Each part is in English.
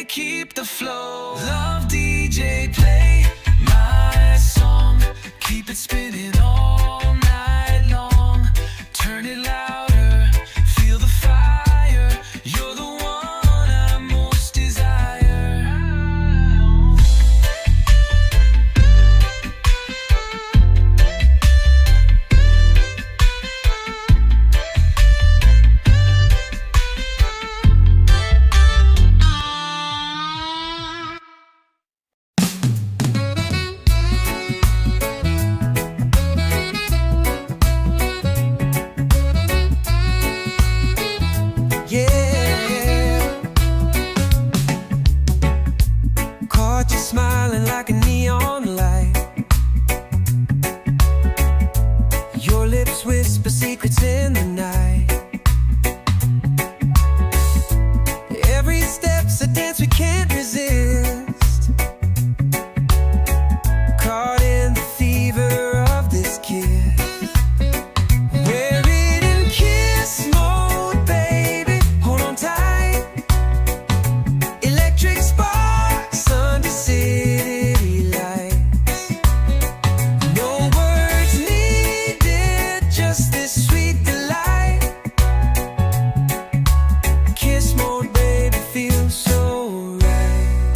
keep the flow. Love DJ, play my song. Keep it spinning all night long. Turn it louder, feel the fire. You're the one I most desire. Smiling like a neon light. Your lips whisper secrets in the night. Every step's a dance we can't resist. Caught in the fever of this kiss. We're in kiss mode, baby. Hold on tight. Electric sparks under city lights. No words needed, just this sweet delight. Kiss mode, baby, feels so right.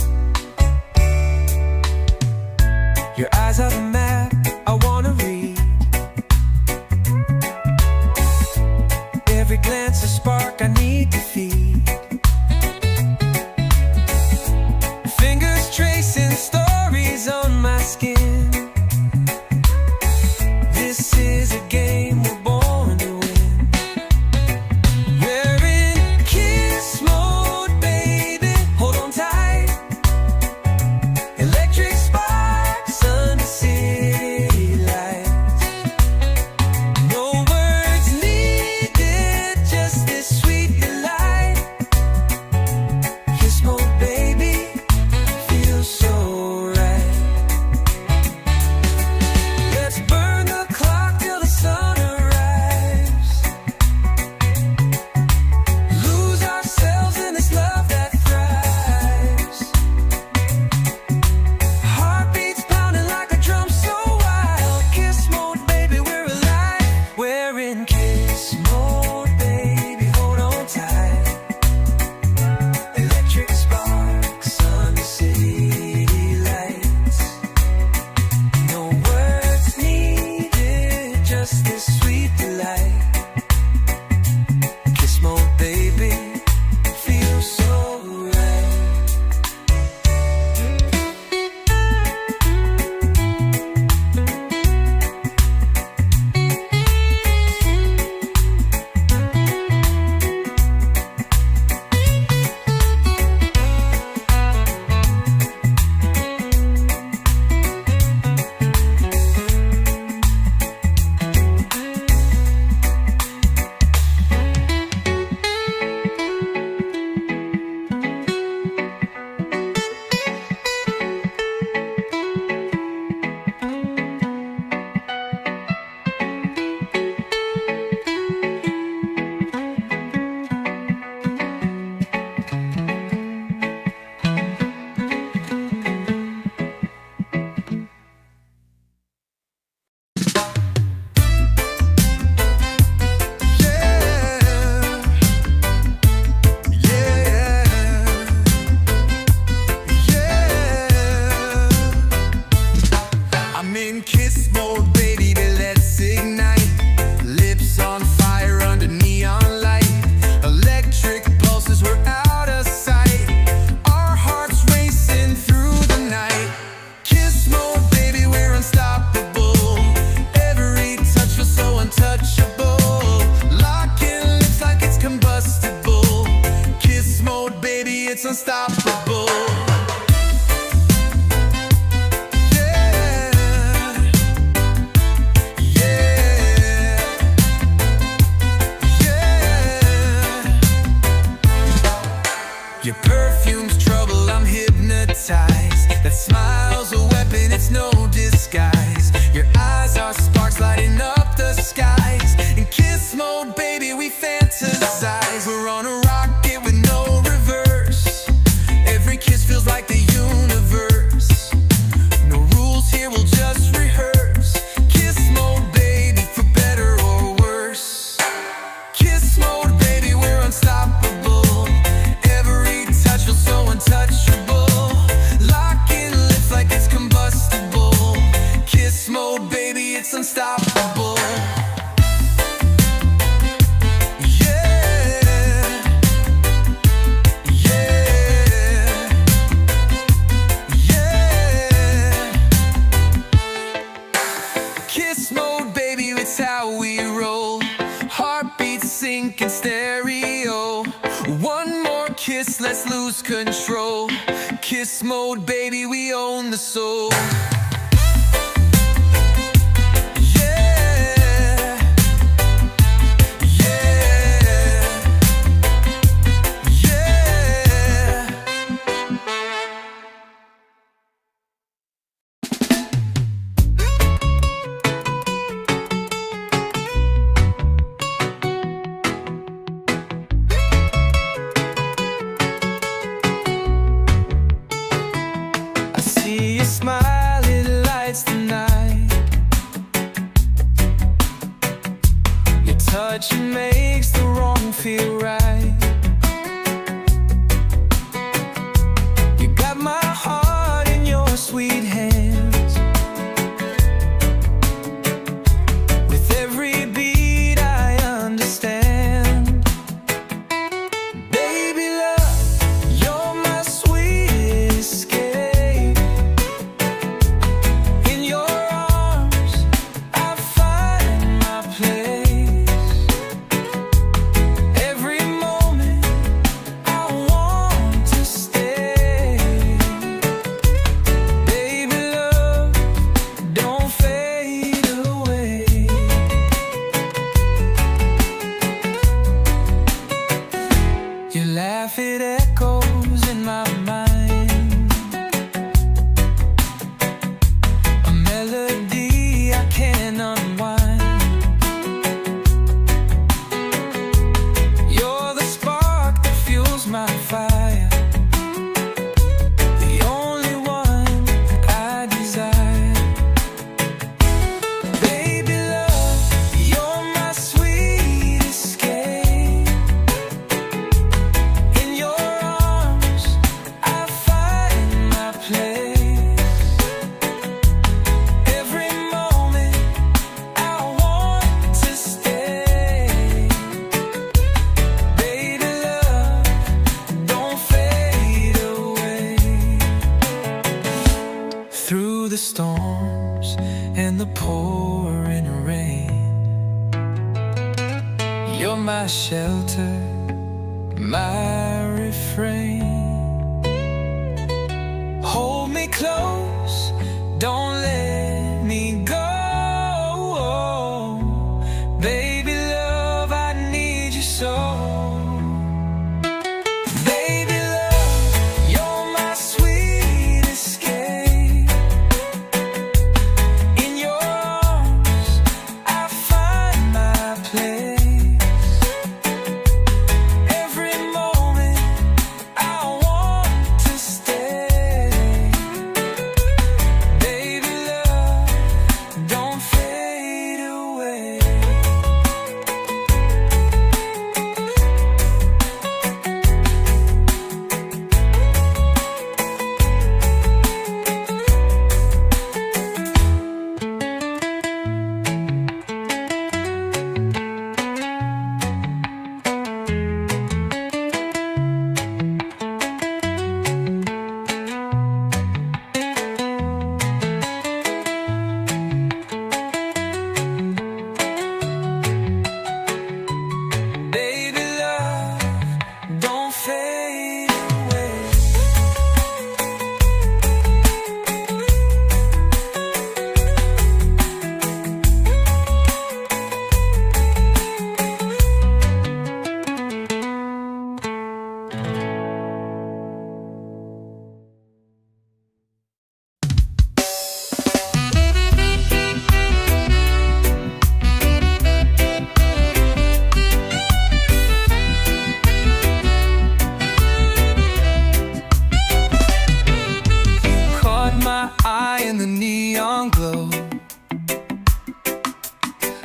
Your eyes are the map I wanna read. Every glance a spark I need to feed. Fingers tracing stories on my skin. This is a game we're born to win. We're in kiss mode, baby. Hold on tight. Electric sparks under city lights. No words needed, just this sweet delight. Kiss mode, baby, feels so right. Let's burn the clock till the sun arrives. Lose ourselves in this love that thrives. Heartbeats pounding like a drum so wild. Kiss mode, baby, we're alive. We're in kiss mode, baby, hold on tight. Electric sparks under city lights. No words needed, just this sweet delight. Kiss mode, baby, feels so right. I'm in kiss mode, baby, let's ignite. Lips on fire under neon light. Electric pulses, we're out of sight. Our hearts racing through the night. Kiss mode, baby, we're unstoppable. Every touch feels so untouchable. Locking lips like it's combustible. Kiss mode, baby, it's unstoppable. Your perfume's trouble, I'm hypnotized. That smile's a weapon, it's no disguise. Your eyes are sparks lighting up the skies. In kiss mode, baby, we fantasize. We're on a rocket with no reverse. Every kiss kiss, let's lose control. Kiss mode, baby, we own the soul. Smile, it lights the night. Your touch makes the wrong feel right. You got my heart in your sweet hands. With every beat I understand. Baby love, you're my sweet escape. It echoes in my mind, a melody I can't unwind. You're the spark that fuels my fire, the only one I desire. Baby love, you're my sweet escape. Through the storms and the pouring rain, you're my shelter, my refrain. Hold me close, don't let me go. Baby love, I need you so.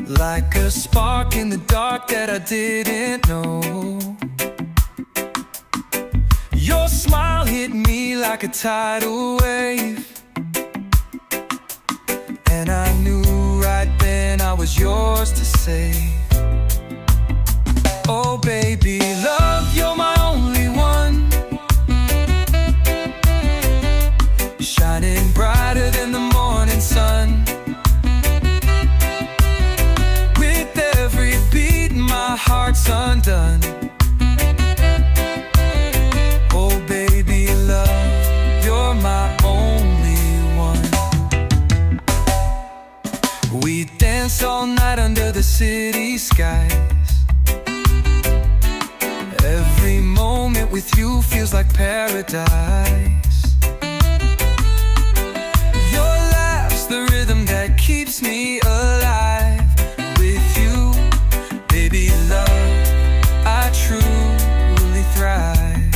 Like a spark in the dark that I didn't know. Your smile hit me like a tidal wave, and I knew right then I was yours to save. Oh baby, love, you're my only one, shining brighter than the morning sun. With every beat, my heart's undone. you feels like paradise. Your laugh's the rhythm that keeps me alive. With you, baby love, I truly thrive.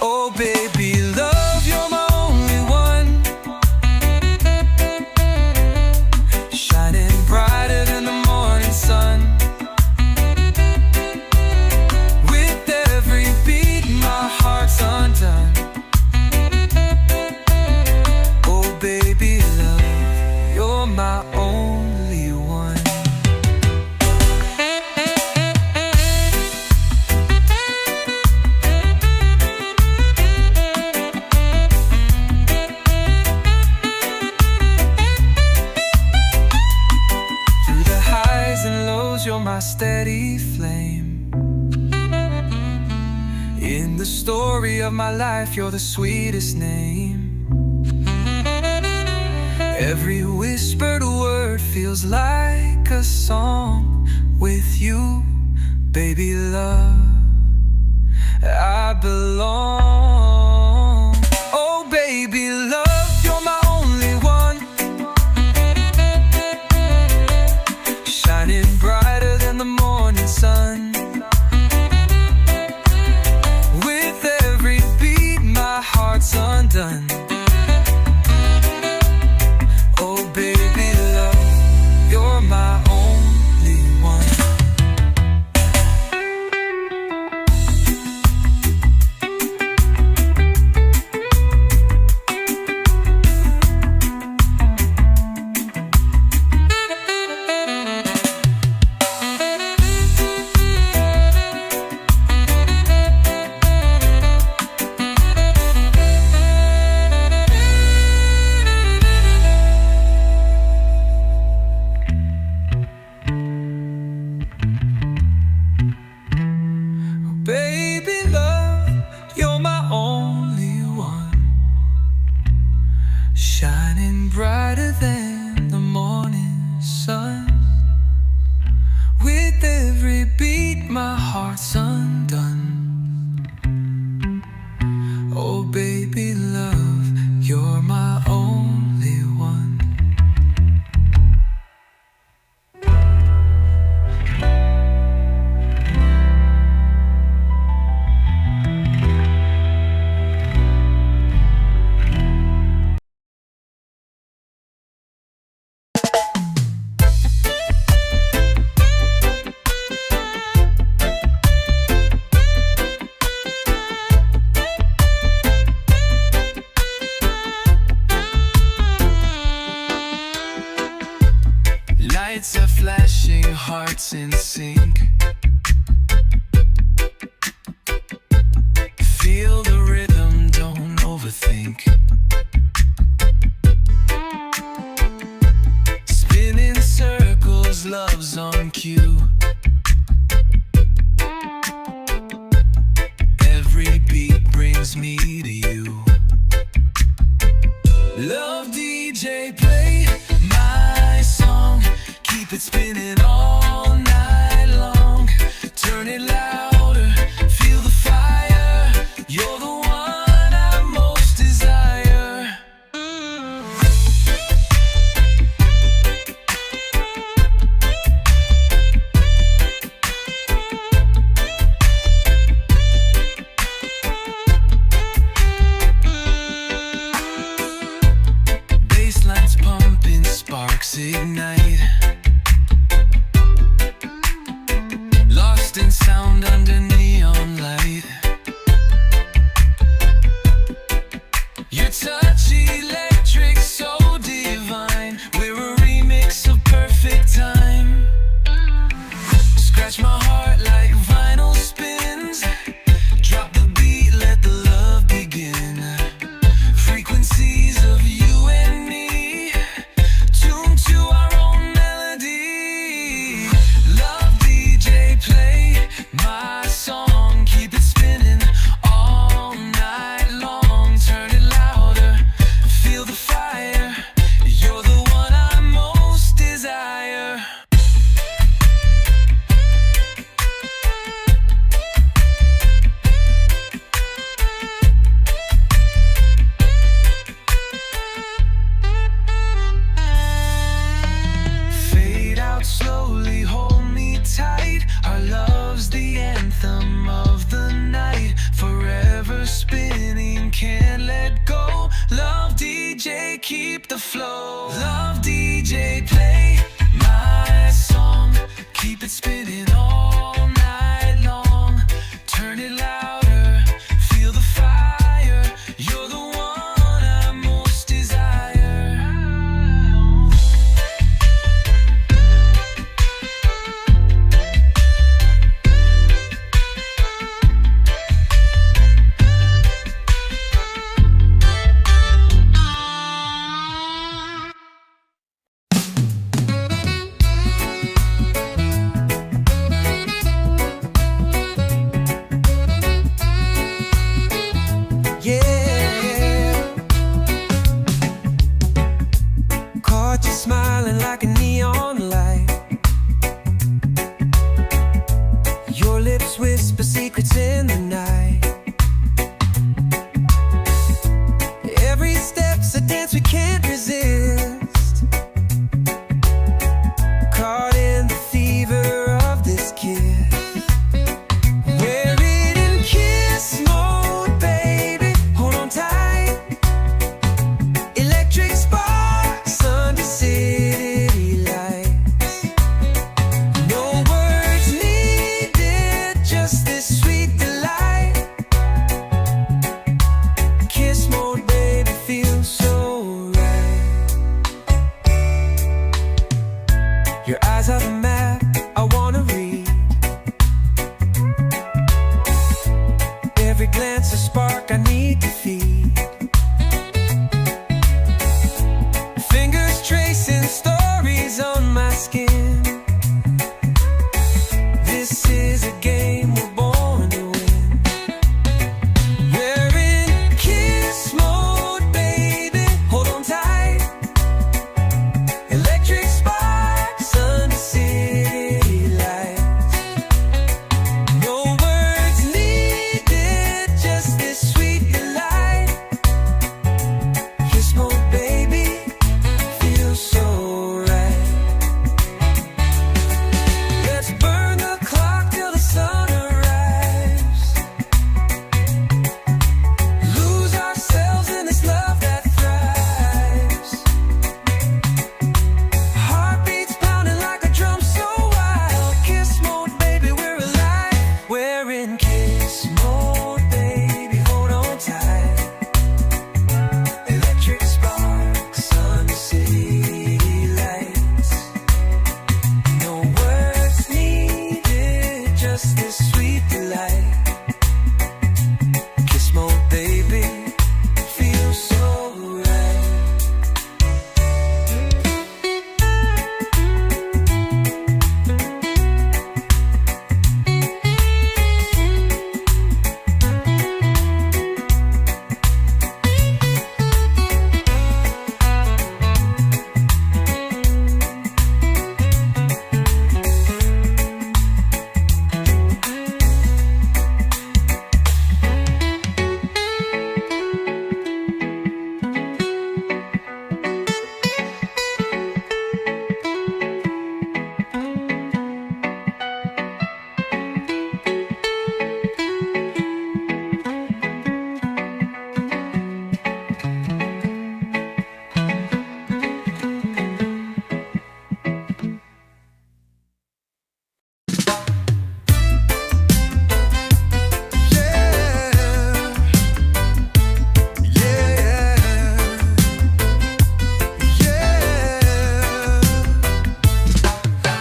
Oh baby love, you're my only one, shining brighter than the morning sun. With every beat my heart's undone. Oh baby love, you're my only one. Through the highs and lows, you're my steady flame. In the story of my life, you're the sweetest name. Every whispered word feels like a song. With you, baby love, I belong. Oh baby love, you're my only one, shining brighter than the morning sun. With every beat my heart's undone. Oh baby love, you're my only one. Baby love, you're my only one, shining brighter than the morning sun. With every beat my heart's undone. Oh baby love, you're my only one. Lights are flashing, hearts in sync. Feel the rhythm, don't overthink. Spinning circles, love's on cue. Every beat brings me to you. Love DJ, play my song. Keep it spinning all night long. Turn it louder, feel the fire. You're the one I most desire. Basslines pumping, sparks ignite. romance, a spark I need to feed. Fingers tracing stories on my skin. This is a game we're born to win. We're in kiss mode, baby. Hold on tight. Electric sparks under city lights. No words needed, just this sweet delight. Kiss mode, baby, feels so right. Let's burn the clock till the sun arrives. Lose ourselves in this love that thrives. Heartbeats pounding like a drum so wild. Kiss mode, baby, we're alive. We're in kiss mode, baby, hold on tight. Electric sparks under city lights. No words needed, just this sweet delight. Kiss mode, baby, feels so right.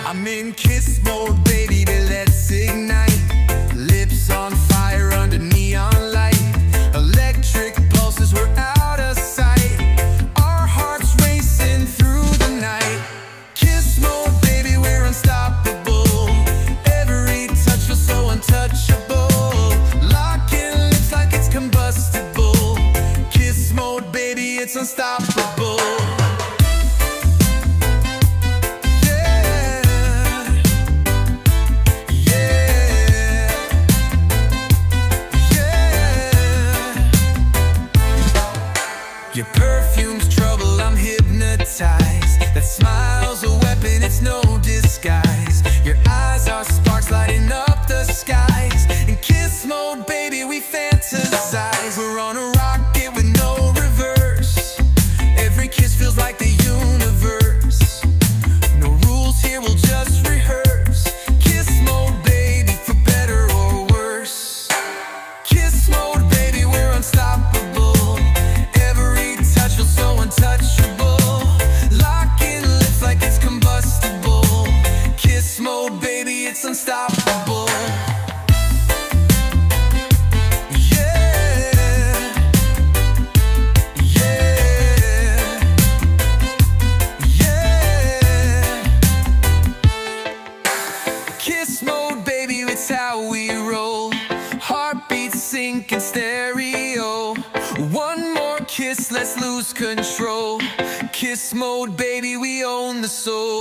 I'm in kiss mode, baby, let's ignite. Lips on fire under neon light. Electric pulses, we're out of sight. Our hearts racing through the night. Kiss mode, baby, we're unstoppable. Every touch feels so untouchable. Locking lips like it's combustible. Kiss mode, baby, it's unstoppable. Your perfume's trouble, I'm hypnotized. That smile's a weapon, it's no disguise. Your eyes are sparks lighting up the skies. In kiss mode, baby, we fantasize. We're on a rocket with no reverse. Every kiss feels like the universe. No rules here, we'll just rehearse. Kiss mode, baby, for better or worse. Kiss mode, baby, we're unstoppable. Feels so untouchable. Locking lips like it's combustible. Kiss mode, baby, it's unstoppable. Yeah, yeah, yeah. Kiss mode, baby, it's how we roll. Heartbeats sync in stereo. One more kiss, let's lose control. Kiss mode, baby, we own the soul.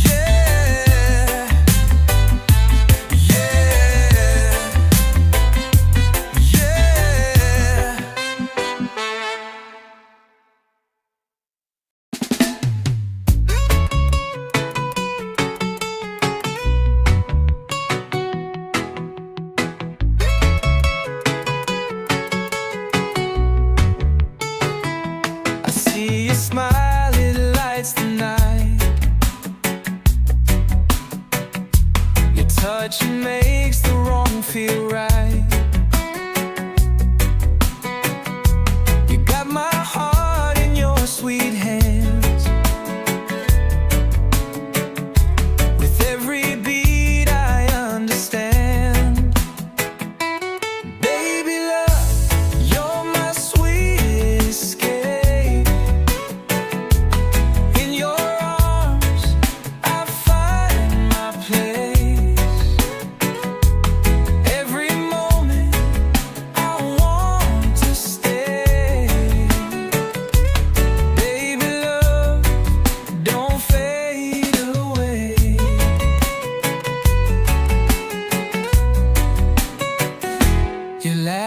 Yeah, yeah, yeah. I see you smiling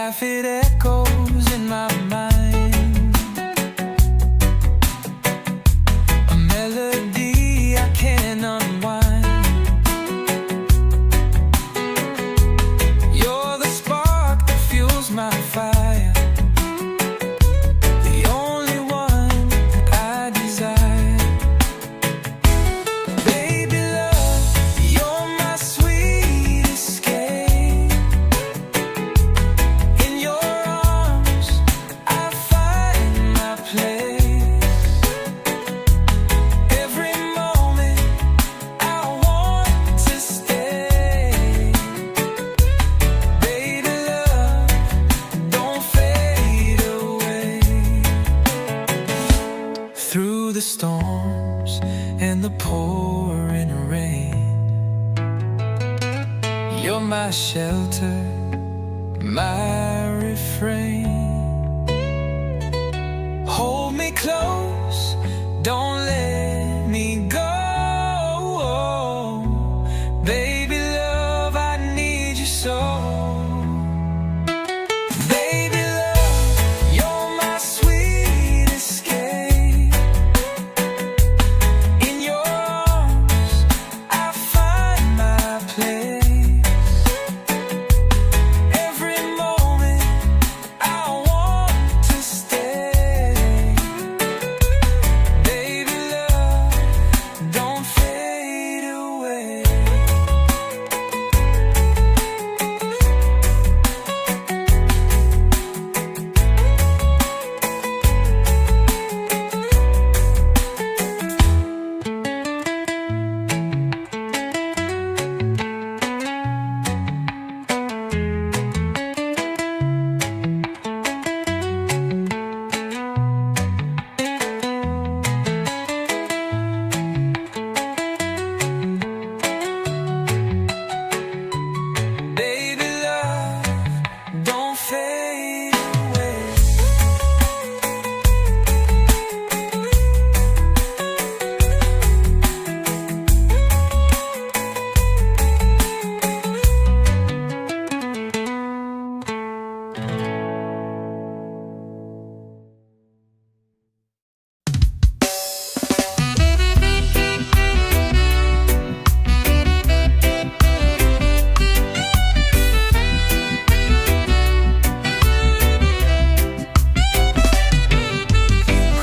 laugh, it echoes in my mind. A melody I can't unwind. You're the spark that fuels my fire, the only one I desire. Baby love, you're my sweet escape. In your arms I find my place. Every moment I want to stay. Baby love, don't fade away. Through the storms and the pouring rain, you're my shelter, my refrain. Hold me close, don't let me go. Baby love, I need you so. Baby love, you're my sweet escape. In your arms I find my place. Every moment I want to stay. Baby love, don't fade away. Baby love, don't fade away.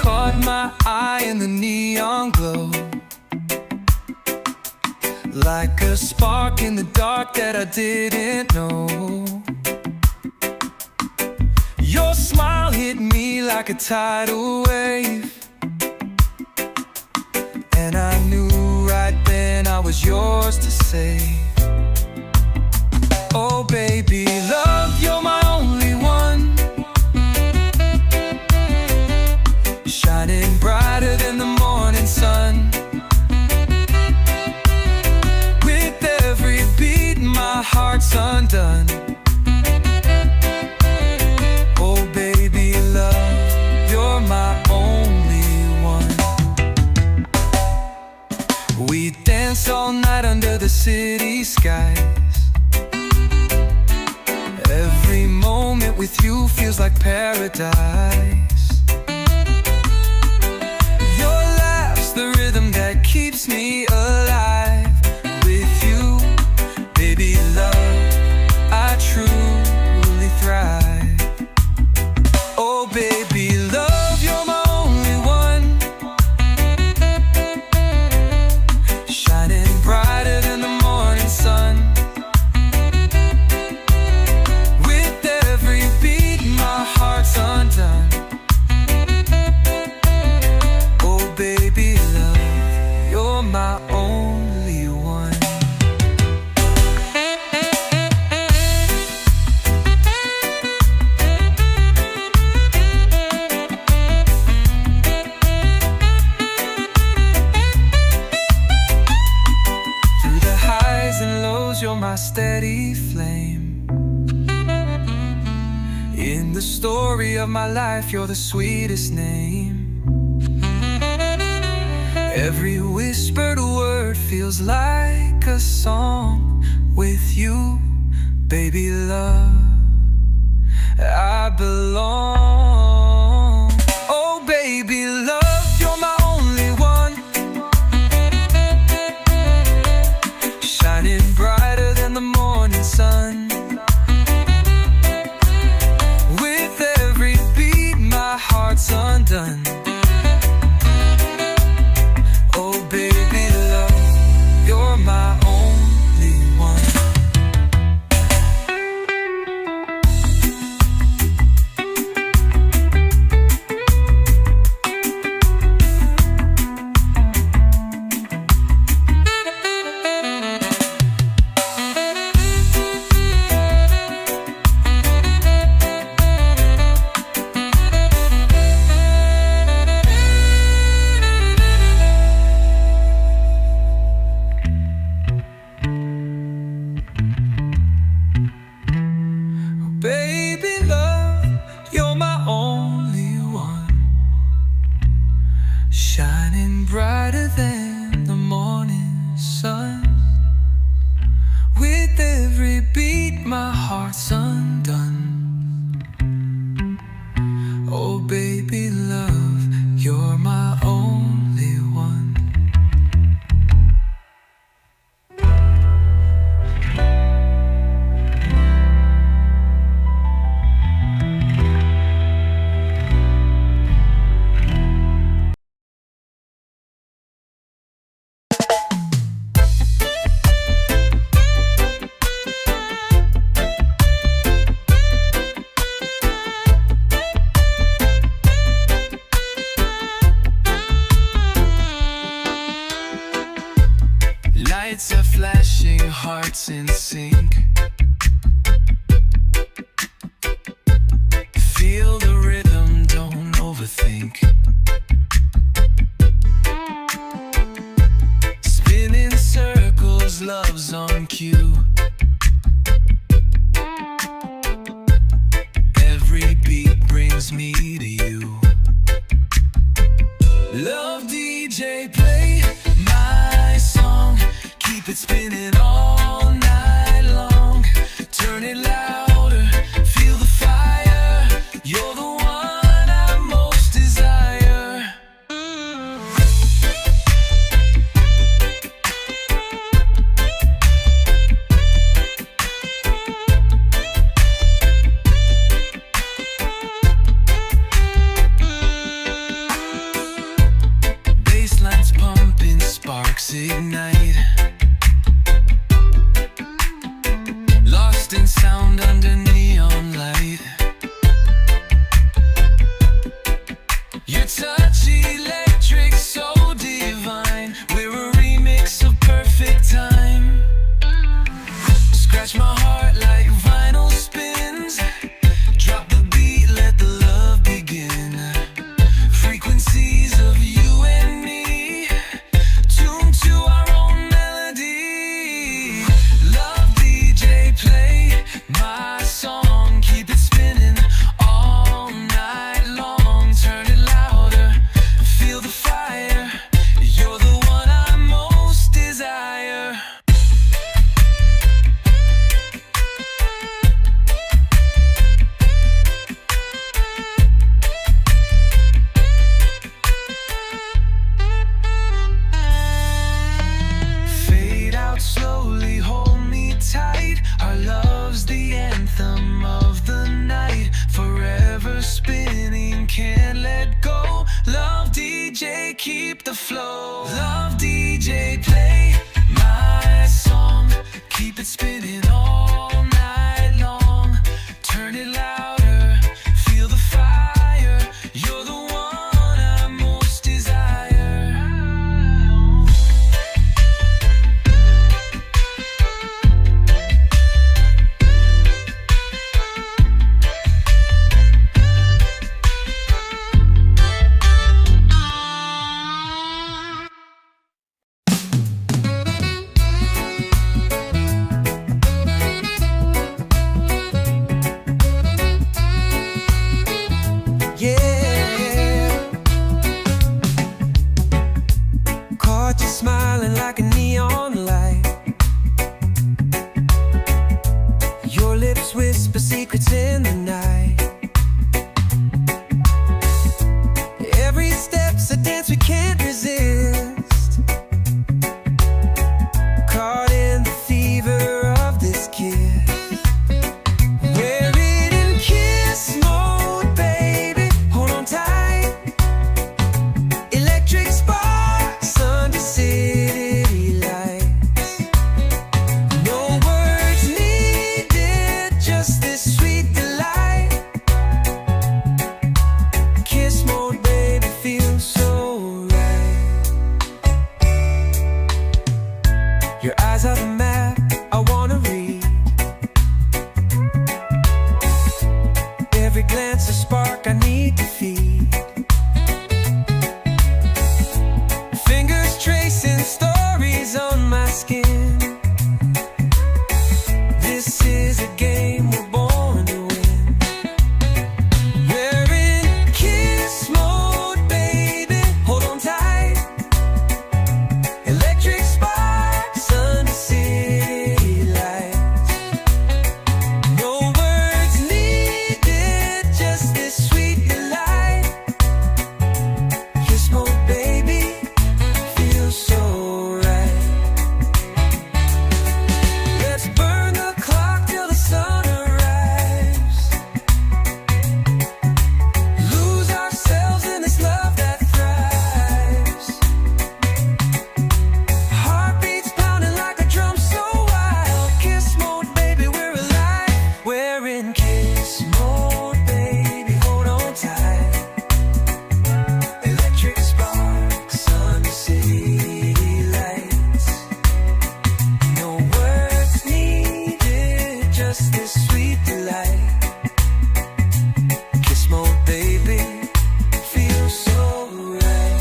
Caught my eye in the neon glow, like a spark in the dark that I didn't know. Your smile hit me like a tidal wave, and I knew right then I was yours to save. Oh baby love, you're my only one, shining brighter than the morning sun. With every beat my heart's undone. Oh baby love, you're my only one. We dance all night under the city skies. Every moment with you feels like paradise. Your laugh's the rhythm that keeps me alive. With you, baby love, I truly thrive. Oh baby love, you're my only one, shining brighter than the morning sun. With every beat my heart's undone. Oh baby love, you're my only one. Through the highs and lows, you're my steady flame. In the story of my life, you're the sweetest name. Every whispered word feels like a song. With you, baby love, I belong. Oh baby love, you're my only one, shining brighter than the morning sun. With every beat my heart's undone. Oh baby love, you're my only one. Baby love, you're my only one, shining brighter than the morning sun. With every beat my heart's undone. Oh baby love, you're my only one. Lights are flashing, hearts in sync. Feel the rhythm, don't overthink. Spinning circles, love's on cue. Every beat brings me to you. Love DJ, play my song. Keep it spinning all night long. Turn it louder, feel the fire. You're the one I most desire. Basslines pumping, sparks ignite. Lost in sound under neon light. Your touch electric, so divine. We're a remix of perfect time. Scratch my heart like vinyl spins. Drop the beat, let the love begin. Frequencies of you and me, tuned to our own melody. Love DJ, play my song. Keep it spinning all night long. Turn it louder, feel the fire. You're the one I most desire. Fade out slowly, hold me tight. Our love's the anthem of the night. Forever spinning, can't let go. Love DJ, keep the flow. Love DJ, play my song. Keep it spinning all night long. Turn it louder, feel the fire. You're the one I most desire. Yeah, caught you smiling like a neon light. Your lips whisper secrets in the night. just this sweet delight. Kiss mode, baby, feels so right. Your eyes are the map I wanna read. Every glance a spark I need to feed. Fingers tracing stories on my skin. This is a game we're born to win. We're in kiss mode, baby. Hold on tight. Electric sparks under city lights. No words needed, just this sweet delight. Kiss mode, baby, feels so right. Let's burn the clock till the sun arrives. Lose ourselves in this love that thrives. Heartbeats pounding like a drum so wild. Kiss mode, baby, we're alive. We're in kiss mode, baby, hold on tight. Electric sparks under city lights. No words needed, just this sweet delight. Kiss mode, baby, feels so right.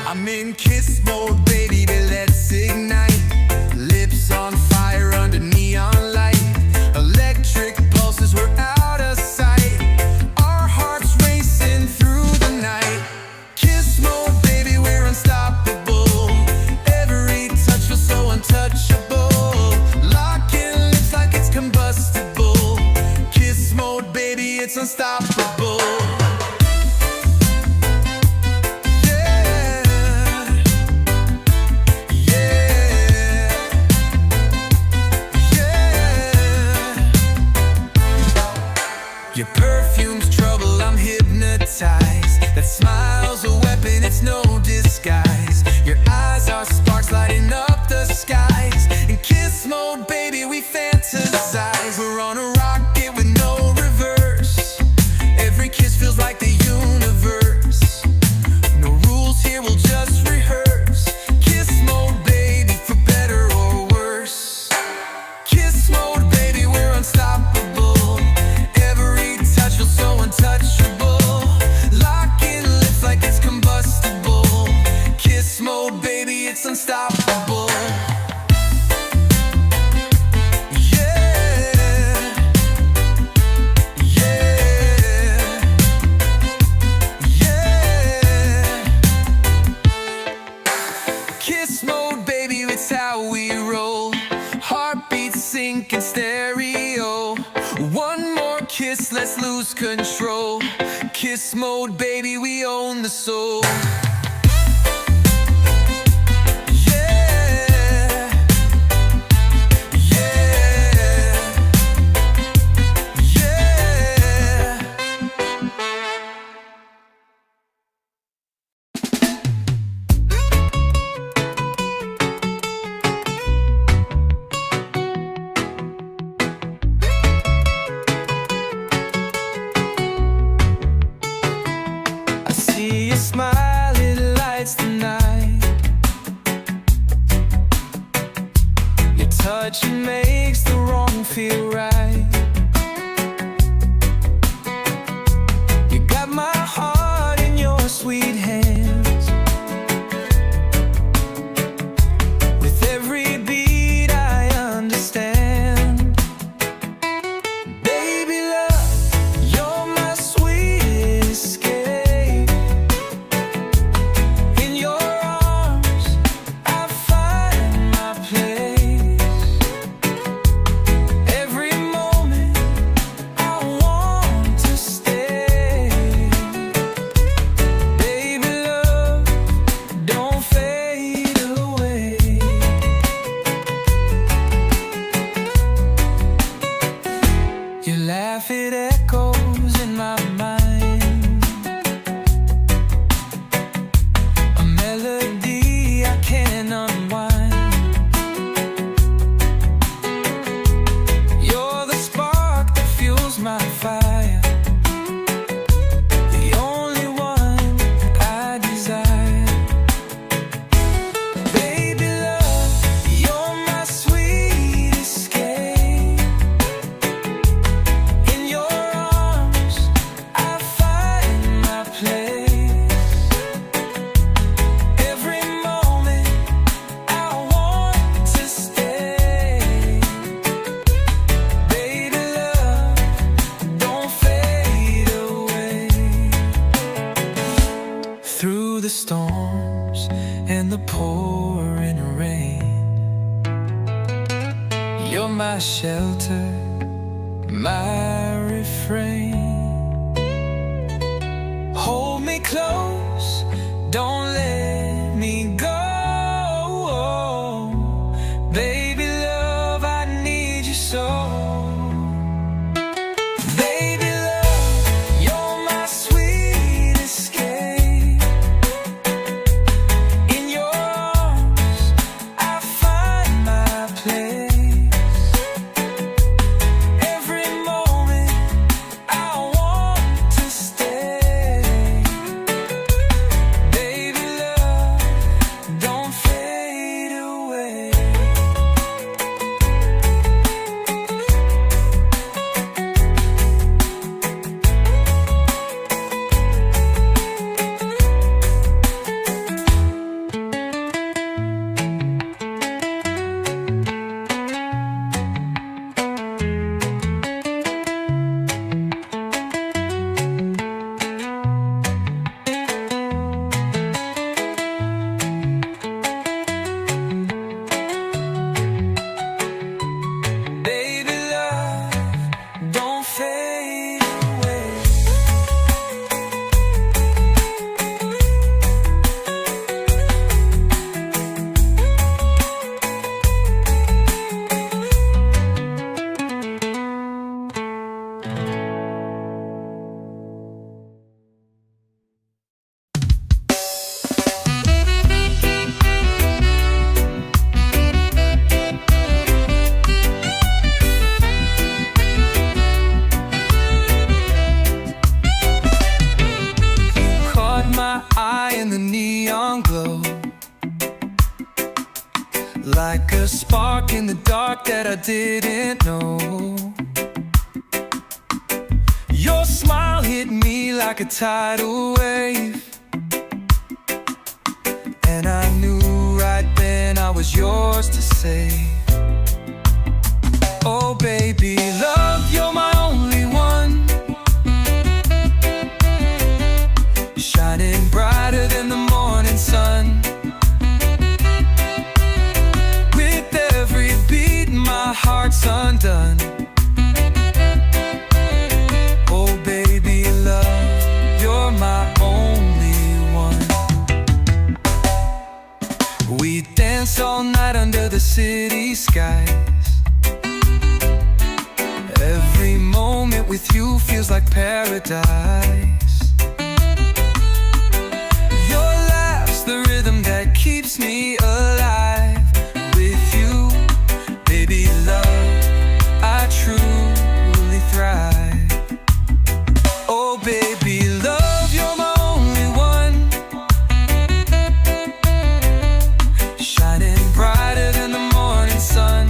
I'm in kiss mode, baby, let's ignite. Lips on fire under neon light. Electric pulses, we're out of sight. Our hearts racing through the night. Kiss mode, baby, we're unstoppable. Every touch feels so untouchable. Locking lips like it's combustible. Kiss mode, baby, it's unstoppable. Your perfume's trouble, I'm hypnotized. That smile's a weapon, it's no disguise. Your eyes are sparks lighting up the skies. In kiss mode, baby, we fantasize. We're on a rocket with no reverse. Every kiss feels like the universe. No rules here, we'll just rehearse. Kiss mode, baby, for better or worse. Kiss mode, baby, we're unstoppable. Every touch feels so untouchable. Locking lips like it's combustible. Kiss mode, baby, it's unstoppable. Kiss mode, baby, it's how we roll. Heartbeats sync in stereo. One more kiss, let's lose control. Kiss mode, baby, we own the soul. smiling touch makes the wrong feel right. You got my heart in your sweet hands. With every beat I understand. Baby love, you're my sweet escape. In your arms I find my place. Every moment I want to stay. Baby love, don't fade away. Your laugh, it echoes in my mind. A melody I can't unwind. You're the spark that fuels my fire. The only one I desire. Baby love, you're my sweet escape. In your arms I find my place. Every moment I want to stay. Baby love, don't fade away. Through the storms and the pouring rain, you're my shelter, my refrain. Hold me close, don't let me go. Baby love, I need you so. Baby love, you're my sweet escape. In your arms I find my place. Every moment I want to stay. Baby love, don't fade away. Baby love, don't fade away. Caught my eye in the neon glow, like a spark in the dark that I didn't know. Your smile hit me like a tidal wave, and I knew right then I was yours to save. Oh baby love, you're my only one, shining brighter than the morning sun. With every beat my heart's undone. Oh baby love, you're my only one. We dance all night under the city skies. Every moment with you feels like paradise. Your laugh's the rhythm that keeps me alive. With you, baby love, I truly thrive. Oh baby love, you're my only one, shining brighter than the morning sun.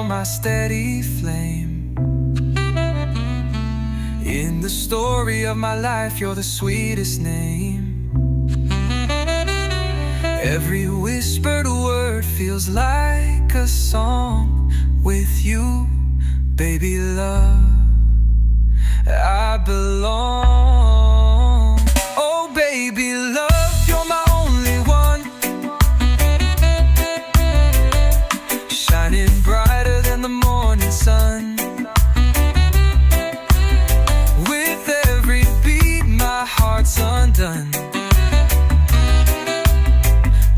my steady flame. In the story of my life, you're the sweetest name. Every whispered word feels like a song. With you, baby love, I belong. Oh baby love, you're my only one, shining brighter than the morning sun. With every beat my heart's undone.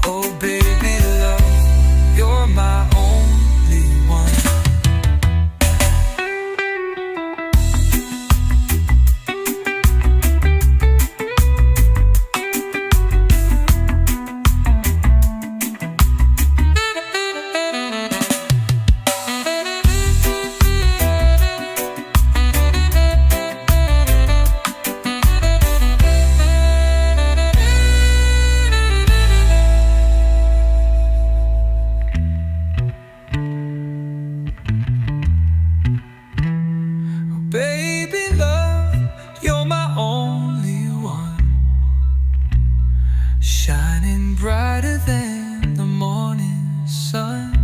Oh baby love, you're my only one. Baby love, you're my only one, shining brighter than the morning sun.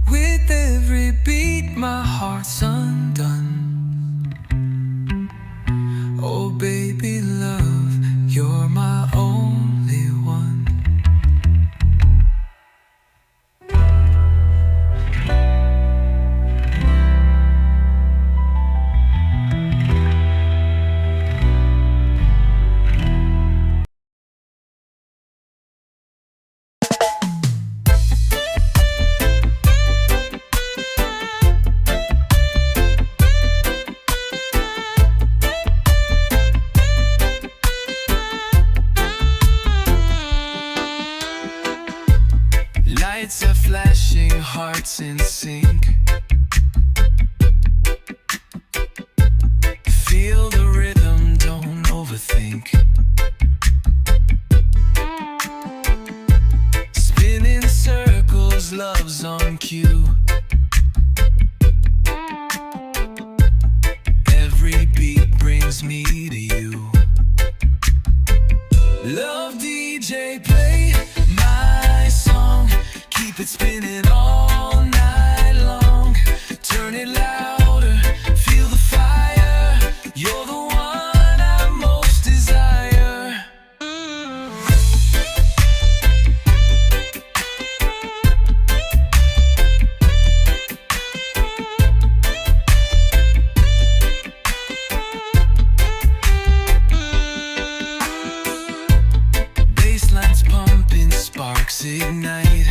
With every beat my heart's undone. Oh baby love, you're my only one. Lights are flashing, hearts in sync. Feel the rhythm, don't overthink. Spinning circles, love's on cue. Every beat brings me to you. Love DJ, play my song. Keep it spinning all night long. Turn it louder, feel the fire. You're the one I most desire. Basslines pumping, sparks ignite.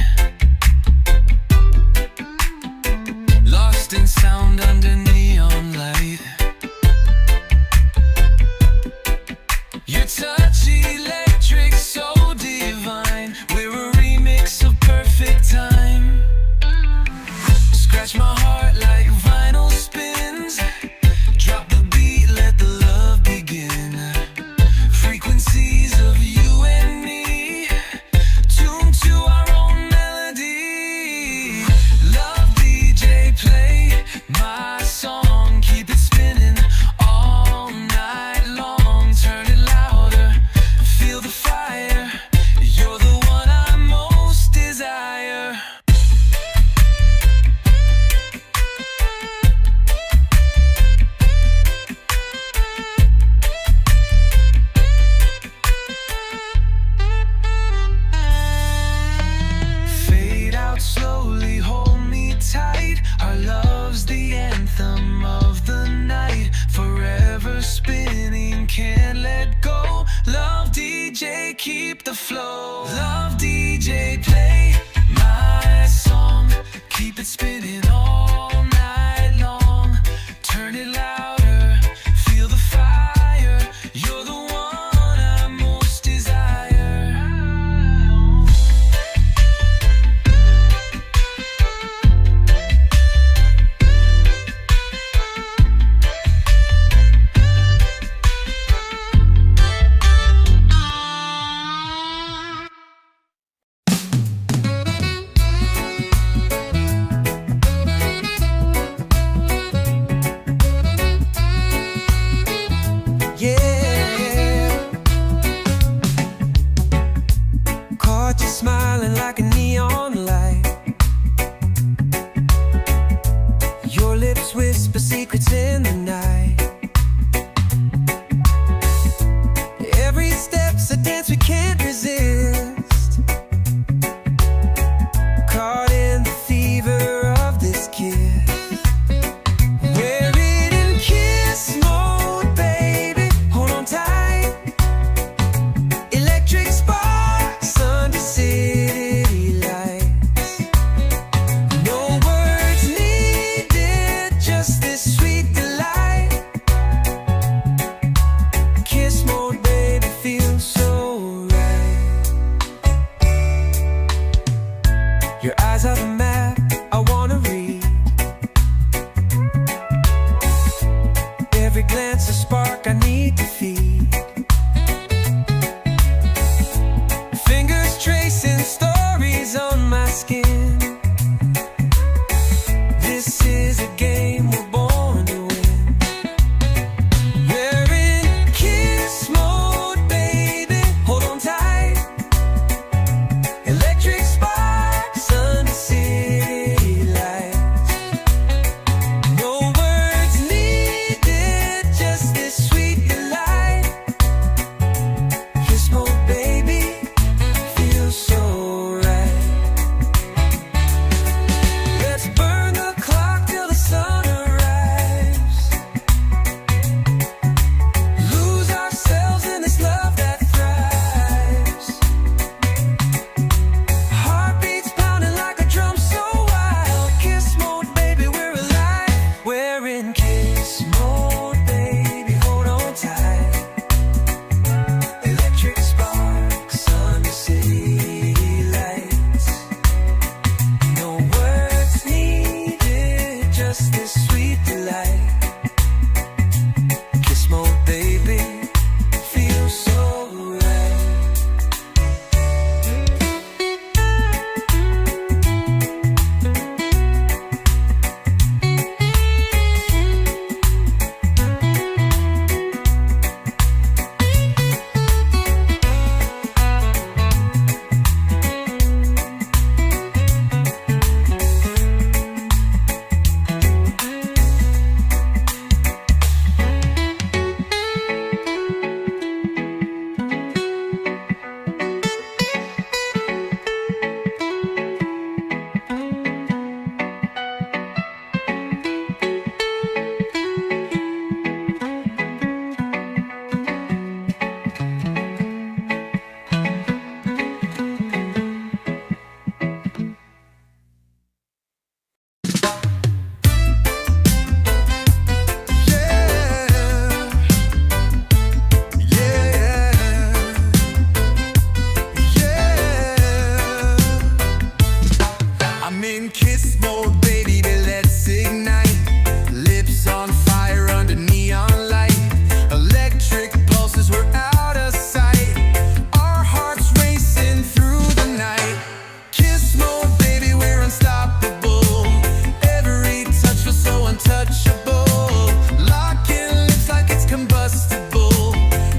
Lost in sound under neon light. Your touch electric, so divine. We're a remix of perfect time. Scratch my heart like vinyl spins. Drop the beat, let the love begin. Frequencies of you and me, tuned to our own melody. Love DJ, play my song. Keep it spinning all night long. Turn it louder, feel the fire. You're the one I most desire. Fade out slowly, hold me tight. Our love's the anthem of the night. Forever spinning, can't let go. Love DJ, keep the flow. Love DJ, play my song. Keep it spinning all night long. Turn it louder, feel the fire. You're the one I most desire. mode, baby, let's ignite. Lips on fire under neon light. Electric pulses, we're out of sight. Our hearts racing through the night. Kiss mode, baby, we're unstoppable. Every touch feels so untouchable. Locking lips like it's combustible.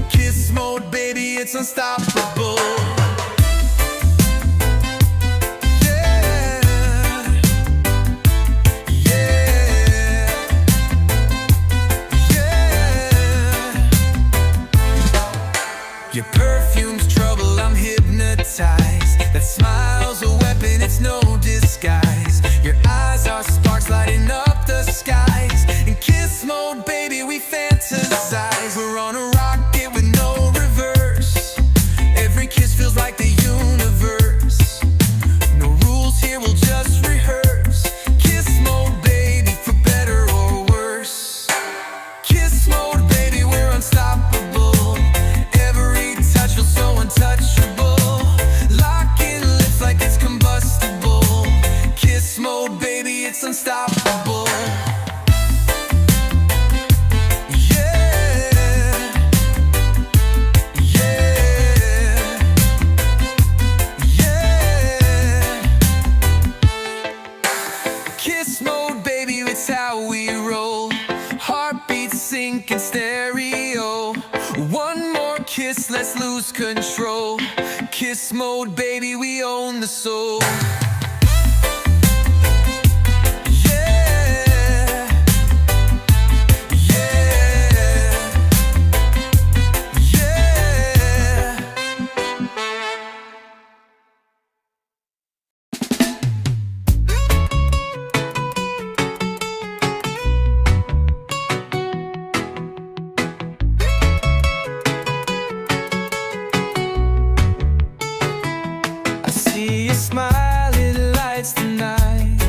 Kiss mode, baby, it's unstoppable. Your perfume's trouble, I'm hypnotized. That smile's a weapon, it's no disguise. Your eyes are sparks lighting up the skies. In kiss mode, baby, we fantasize. We're on a rocket with no reverse. Every kiss feels like the universe. No rules here, we'll just rehearse. Kiss mode, baby, for better or worse. Kiss mode, baby, we're unstoppable. Feels so untouchable. Locking lips like it's combustible. Kiss mode, baby, it's unstoppable. Yeah, yeah, yeah. Kiss mode, baby, it's how we roll. Heartbeats sync in stereo. One more kiss, let's lose control. Kiss mode, baby, we own the soul. Yeah, yeah, yeah. See your smile, it lights the night.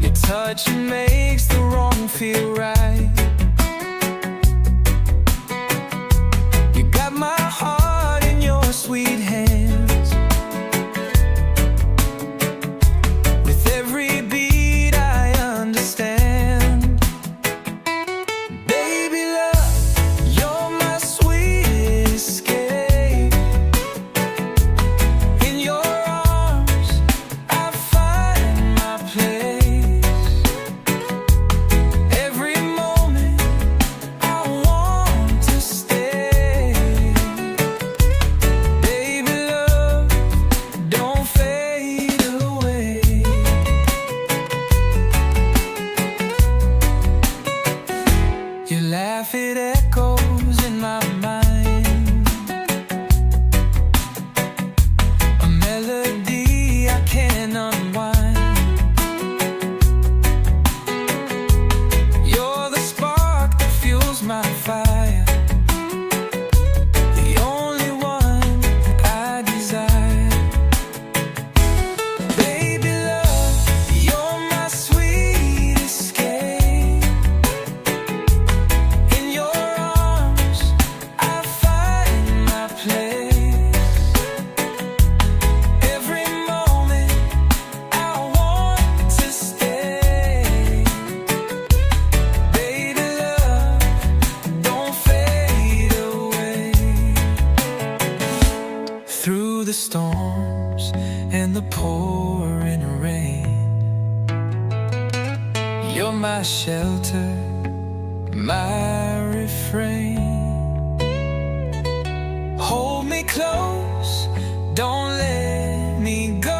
Your touch makes the wrong feel right. You got my heart in your sweet hands. With every beat I understand. Baby love, you're my sweet escape. Your laugh, it echoes in my mind. A melody I can't unwind. You're the spark that fuels my fire. The only one I desire. Baby love, you're my sweet escape. Through the storms and the pouring rain, you're my shelter, my refrain. Hold me close, don't let me go.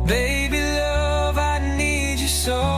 Baby love, I need you so.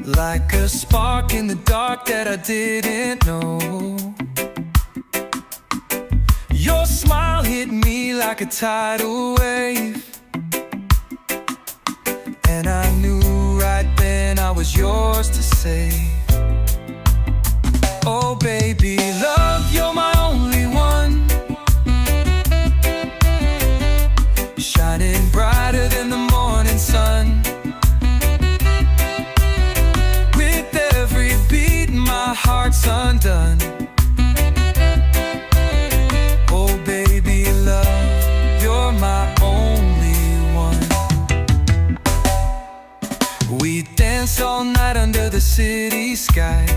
like a spark in the dark that I didn't know. Your smile hit me like a tidal wave, and I knew right then I was yours to save. Oh baby love, you're my only one, shining brighter than the morning sun. With every beat my heart's undone. Oh baby love, you're my only one. We dance all night under the city skies.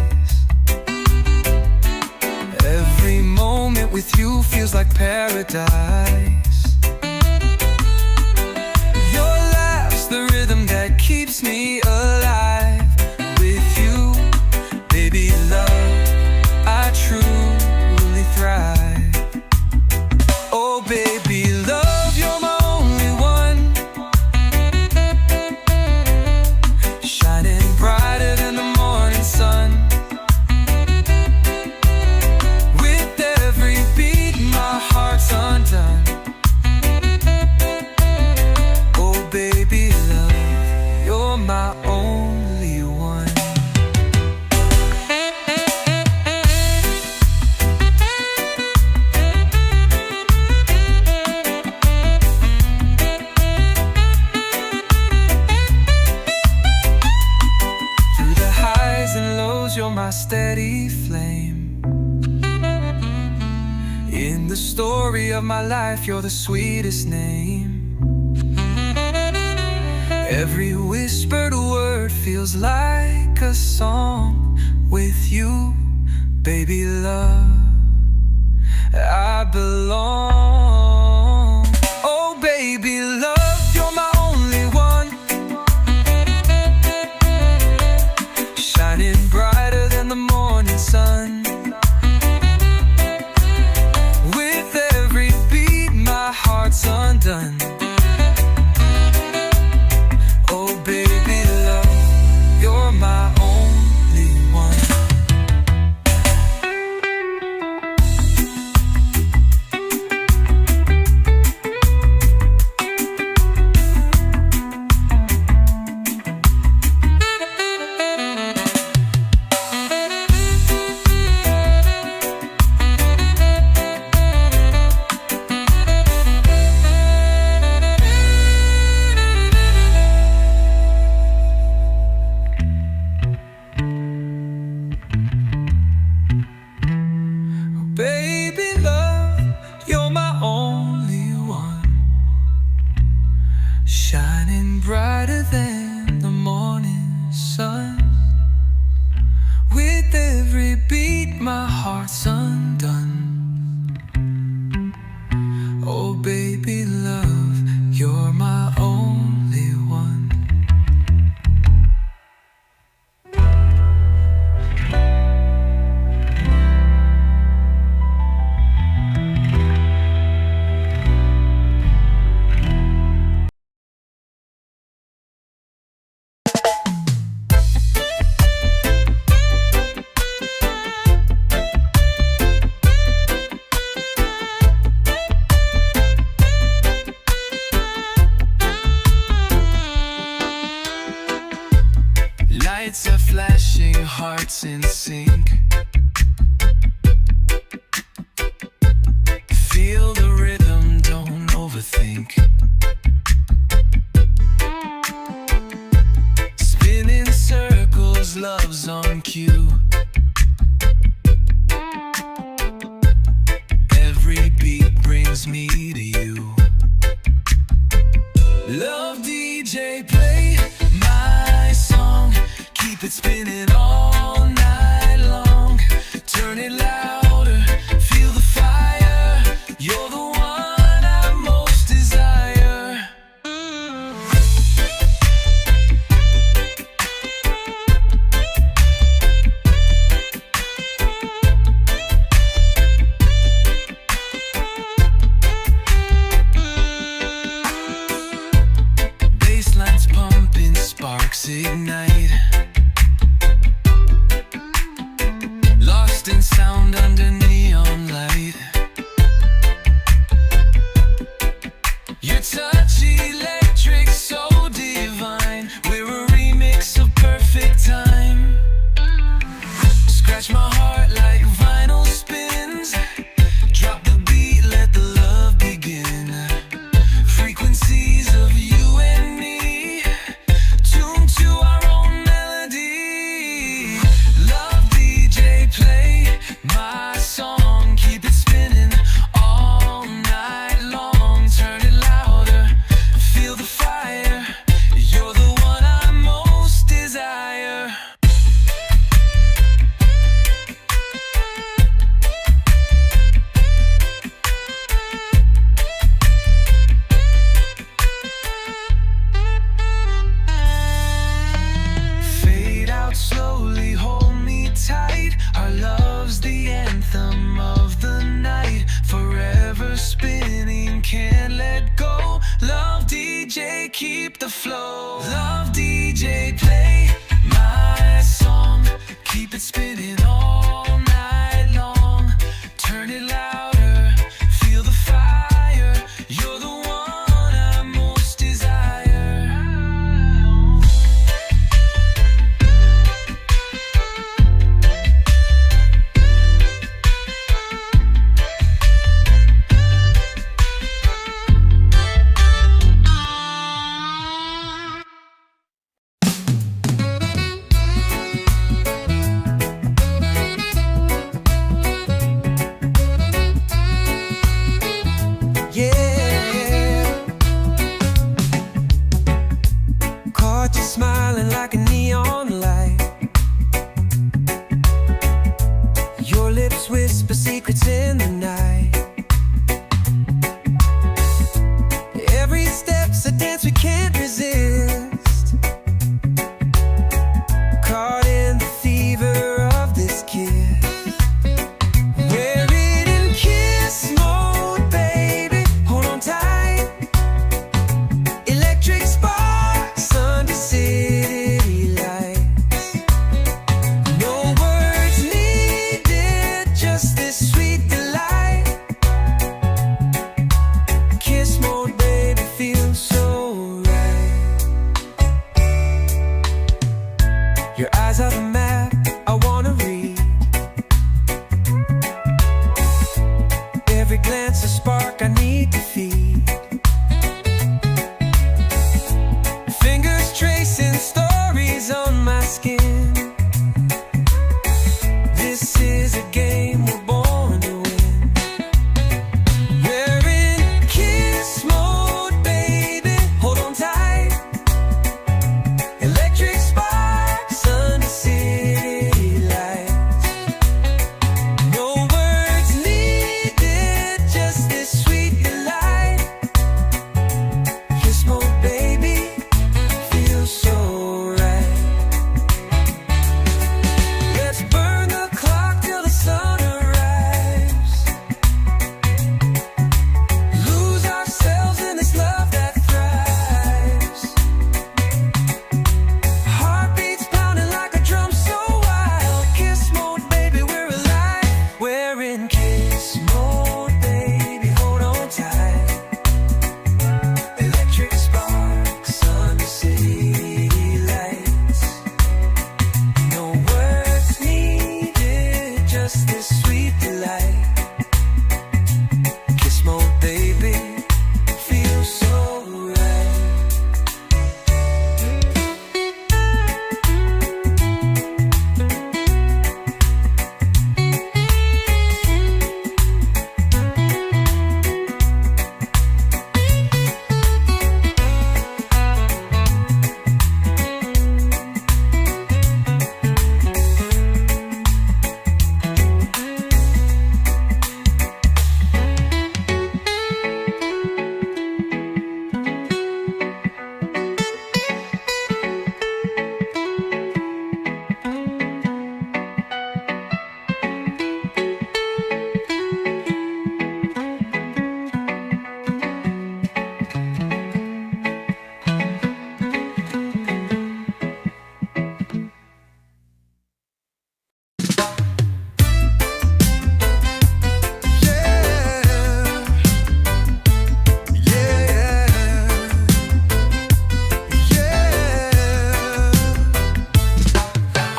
Every moment with you feels like paradise. Your laugh's the rhythm that keeps me alive. With you, baby love, I truly thrive. Oh baby love, you're my only one, shining brighter than the morning sun. With every beat my heart's undone. Oh baby love, you're my only one. Through the highs and lows, you're my steady flame. In the story of my life, you're the sweetest name. Every whispered word feels like a song. With you, baby love, I belong. Oh baby love, you're my only one, shining brighter than the morning sun. With every beat my heart's undone. Oh baby love, you're my only one. Baby love, you're my only one, shining brighter than the morning sun. With every beat my heart's undone. Oh baby love, you're my only one. Lights are flashing, hearts in sync. Feel the rhythm, don't overthink. Spinning circles, love's on cue. Every beat brings me to you. Love DJ, play my song. Keep it spinning all night long. Turn it louder, feel the fire. You're the one I most desire. Basslines pumping, sparks ignite. neon light. Your lips whisper secrets in the night. Every step's a dance we can't resist. Caught in the fever of this kiss. We're in kiss mode, baby. Hold on tight. Electric sparks under city lights. No words needed, just this sweet delight. Kiss mode, baby, feels so right. Your eyes are the map I wanna read. Every glance a spark I need to feed. Fingers tracing stories on my skin. This is a game we're born to win. We're in kiss mode, baby. Hold on tight. Electric sparks under city lights. No words needed, just this sweet delight. Kiss mode, baby, feels so right. Let's burn the clock till the sun arrives. Lose ourselves in this love that thrives. Heartbeats pounding like a drum so wild. Kiss mode, baby, we're alive. We're in kiss mode, baby, hold on tight. Electric sparks under city lights. No words needed, just this sweet delight. Kiss mode, baby, feels so right.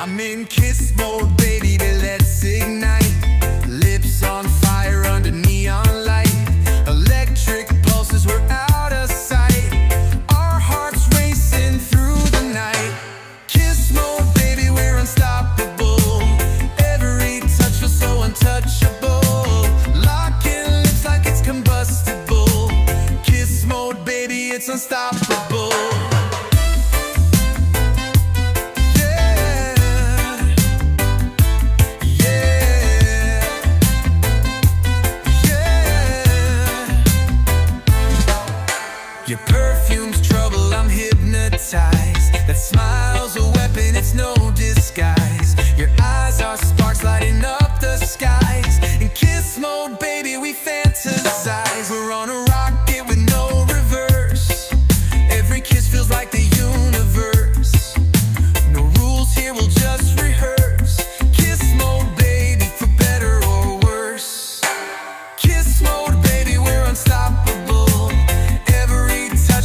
I'm in kiss mode, baby, let's ignite. Lips on fire under neon light. Electric pulses, we're out of sight. Our hearts racing through the night. Kiss mode, baby, we're unstoppable. Every touch feels so untouchable. Locking lips like it's combustible. Kiss mode, baby, it's unstoppable. Your perfume's trouble, I'm hypnotized. That smile's a weapon, it's no disguise. Your eyes are sparks lighting up the skies. In kiss mode, baby, we fantasize. We're on a rocket with no reverse. Every kiss feels like the universe. No rules here, we'll just rehearse. Kiss mode, baby, for better or worse. Kiss mode, baby, we're unstoppable.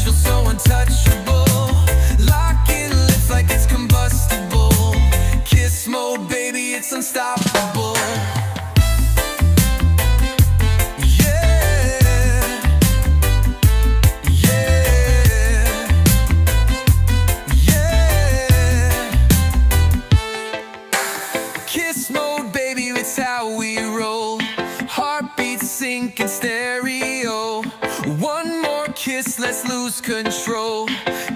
Feels so untouchable. Locking lips like it's combustible. Kiss mode, baby, it's unstoppable. Kiss mode, baby, it's how we roll. Heartbeats sync in stereo. One more kiss, let's lose control.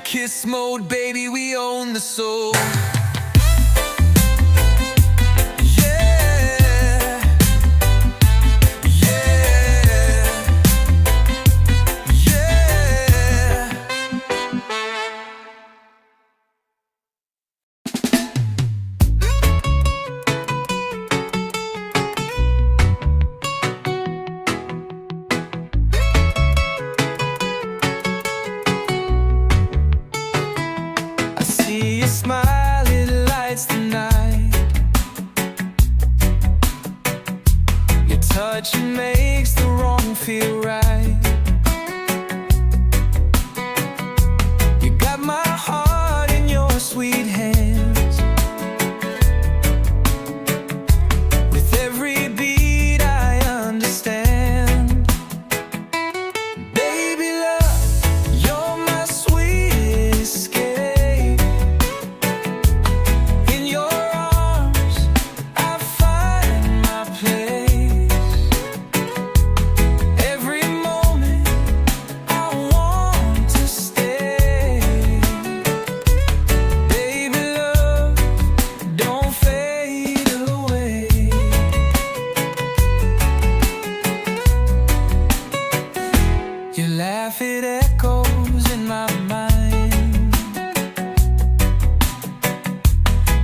Kiss kiss mode, baby, we own the soul. Smile, it lights the night. Your touch makes the wrong feel right. You got my heart in your sweet hands. With every beat I understand. Baby love, you're my sweet escape. Your laugh, it echoes in my mind.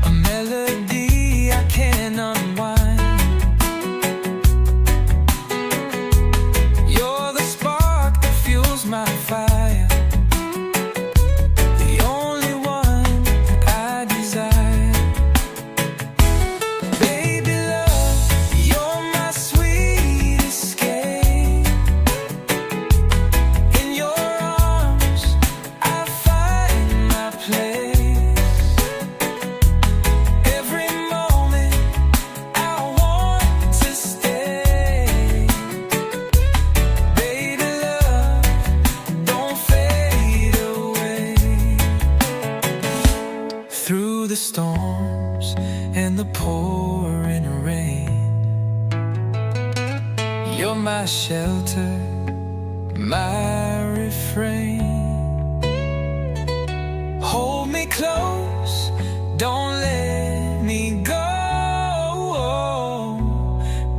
A melody I can't unwind. You're the spark that fuels my fire. The only one that I desire. Baby love, you're my sweet escape. Through the storms and the pouring rain, you're my shelter, my refrain. Hold me close, don't let me go.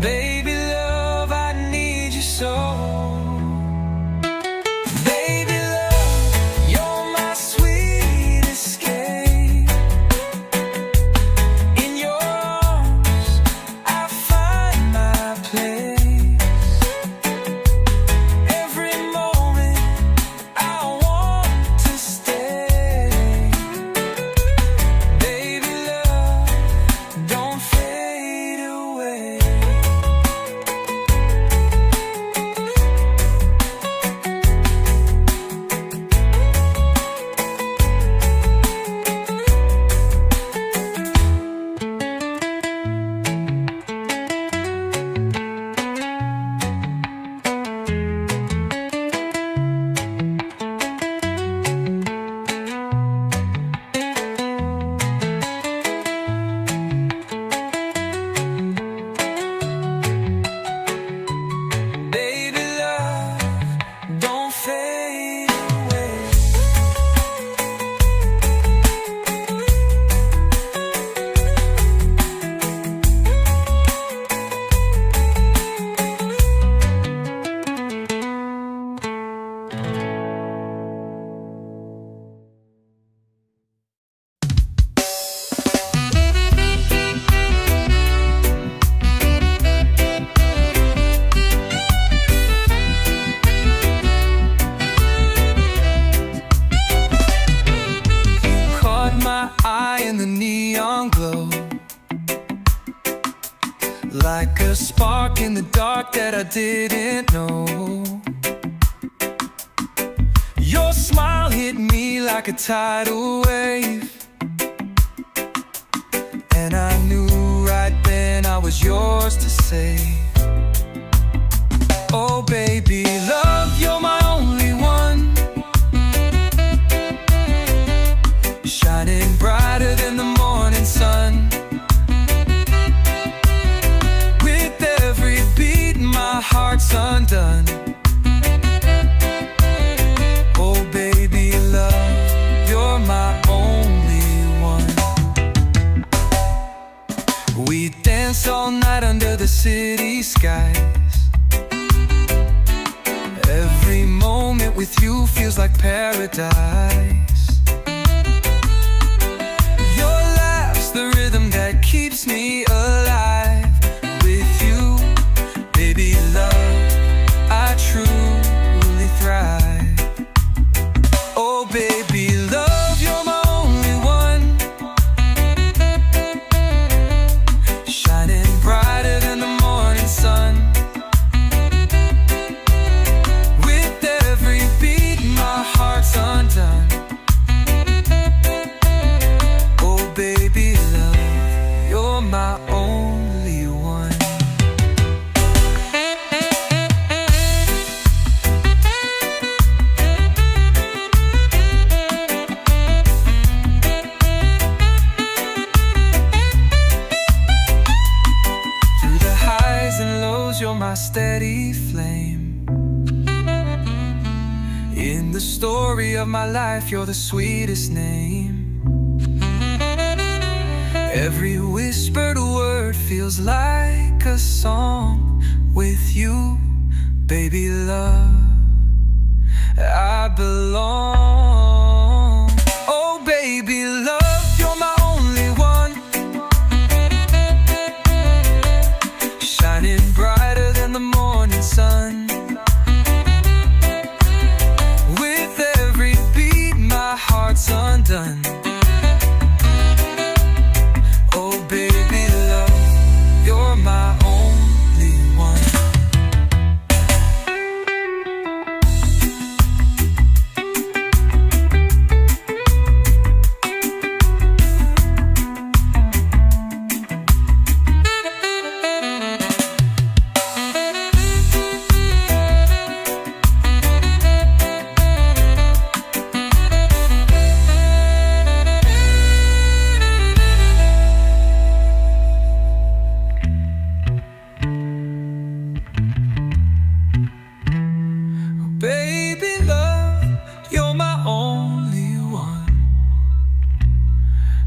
Baby love, I need you so. Like a spark in the dark that I didn't know. Your smile hit me like a tidal wave, and I knew right then I was yours to save. Oh baby, love, you're my only one, shining brighter than the morning sun. With every beat, my heart's undone. Oh baby, love, you're We dance all night under the city skies. Every moment with you feels like paradise. Your laugh's the rhythm that keeps me alive. With you, baby love, I truly thrive. Oh baby love, you're my only one, shining brighter than the morning sun. With every beat my heart's undone. Oh baby love, you're my only one. Through the highs and lows, you're my steady flame. In the story of my life, you're the sweetest name. Every whispered word feels like a song. With you, baby love, I belong. Oh baby love, you're my only one, shining brighter than the morning sun. With every beat my heart's undone. Oh baby love, you're my only one. Baby love, you're my only one,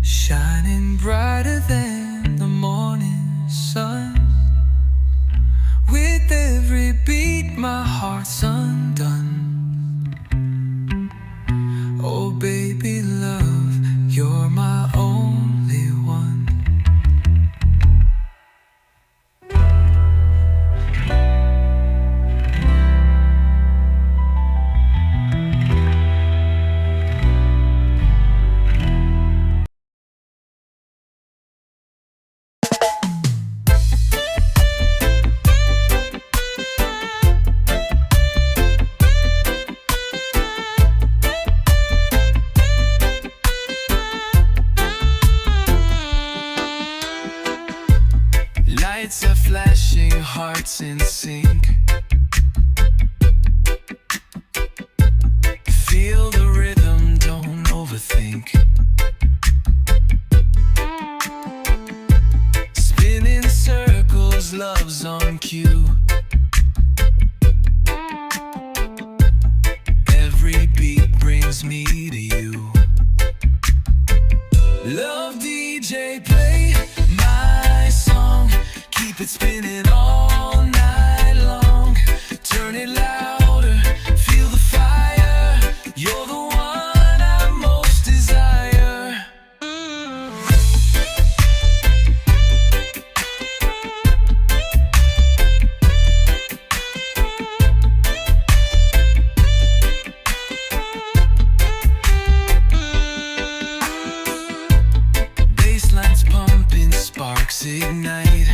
shining brighter than the morning sun. With every beat my heart's undone. Oh baby love, you're my only one. Lights are flashing, hearts in sync. Feel the rhythm, don't overthink. Spinning circles, love's on cue. Every beat brings me to you. Love DJ, play my song. Keep it spinning all night long. Turn it louder, feel the fire. You're the one I most desire. Basslines pumping, sparks ignite.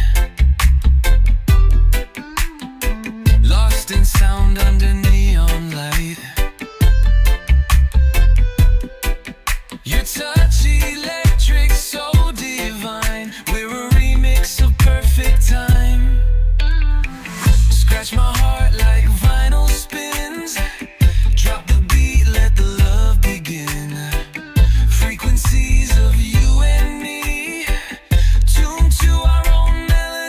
Lost in sound under neon light. Your touch electric, so divine. We're a remix of perfect time. Scratch my heart like vinyl spins. Drop the beat, let the love begin. Frequencies of you and me, tuned to our own melody.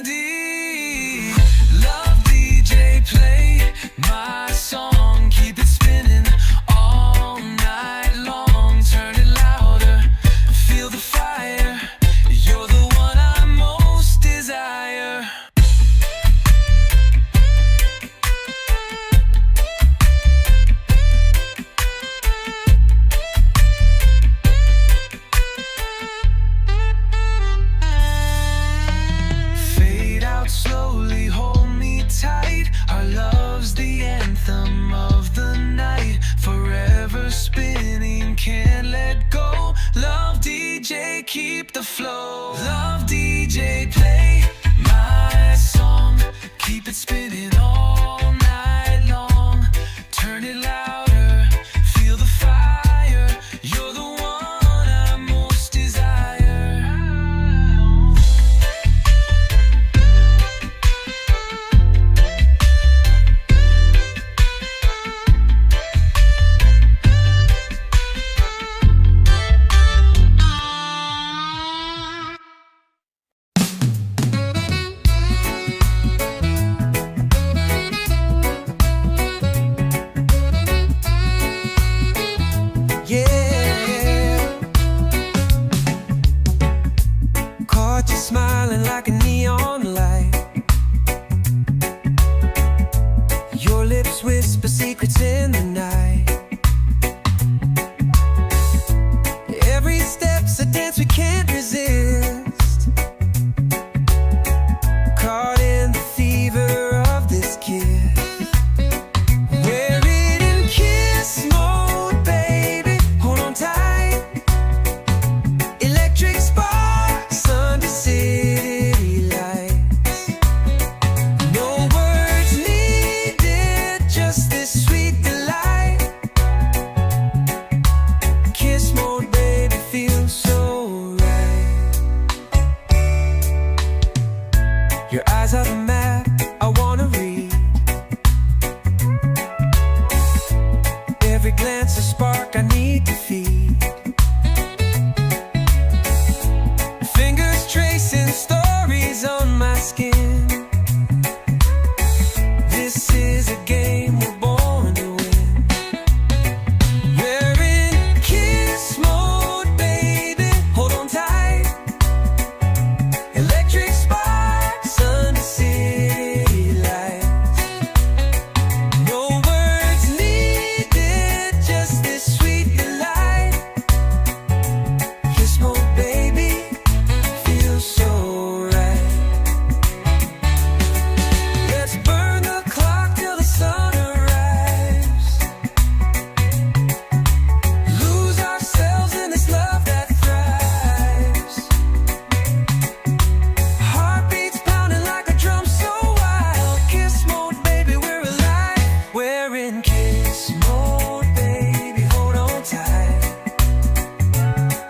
watch you smiling like a neon light. Your lips whisper secrets in the night. Every step's a dance we can't resist. Caught in the fever of this kiss. We're in kiss mode, baby. Hold on tight. Electric sparks under city lights. No words needed, just this sweet delight. Kiss mode, baby, feels so right. Your eyes are the map I wanna read. Every glance a spark I need to feed. Fingers tracing stories on my skin. This is a game we're born to win. We're in kiss mode, baby. Hold on tight. Electric sparks under city lights. No words needed, just this sweet delight. Kiss mode, baby, feels so right. Let's burn the clock till the sun arrives. Lose ourselves in this love that thrives. Heartbeats pounding like a drum so wild. Kiss mode, baby, we're alive. We're in kiss mode, baby, hold on tight.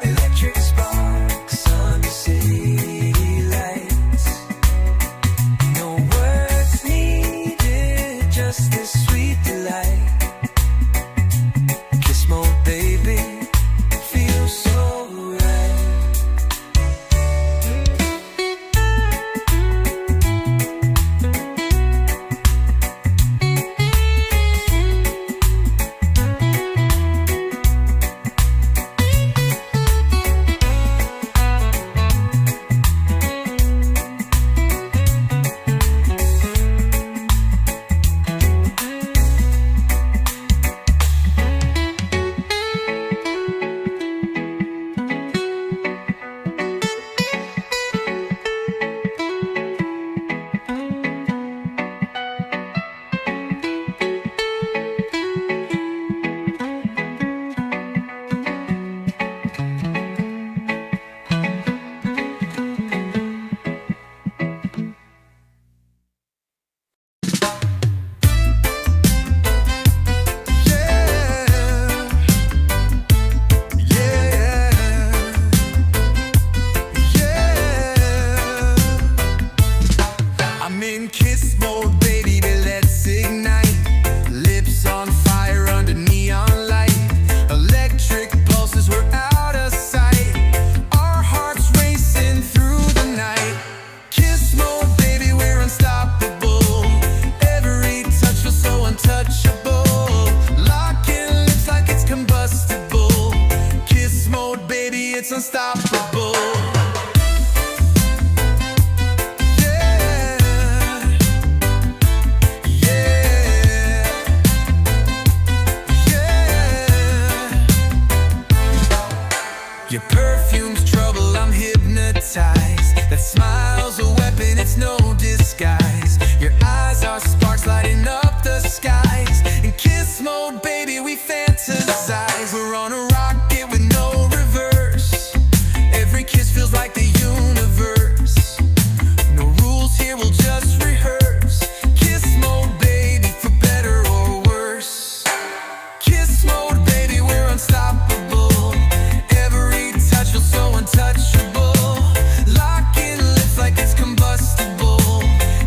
Electric sparks under city lights. No words needed, just this sweet delight. Kiss mode, baby, feels so right. I'm in kiss mode, baby, let's ignite. Lips on fire under neon light. Electric pulses, we're out of sight. Our hearts racing through the night. Kiss mode, baby, we're unstoppable. Every touch feels so untouchable. Locking lips like it's combustible. Kiss mode, baby, it's unstoppable. Your perfume's trouble, I'm hypnotized. That smile's a weapon, it's no disguise. Your eyes are sparks lighting up the skies. In kiss mode, baby, we fantasize. We're on a rocket with no reverse. Every kiss feels like the universe. No rules here, we'll just rehearse. Kiss mode, baby, for better or worse. Kiss mode, baby, we're unstoppable. Every touch feels so untouchable. Locking lips like it's combustible.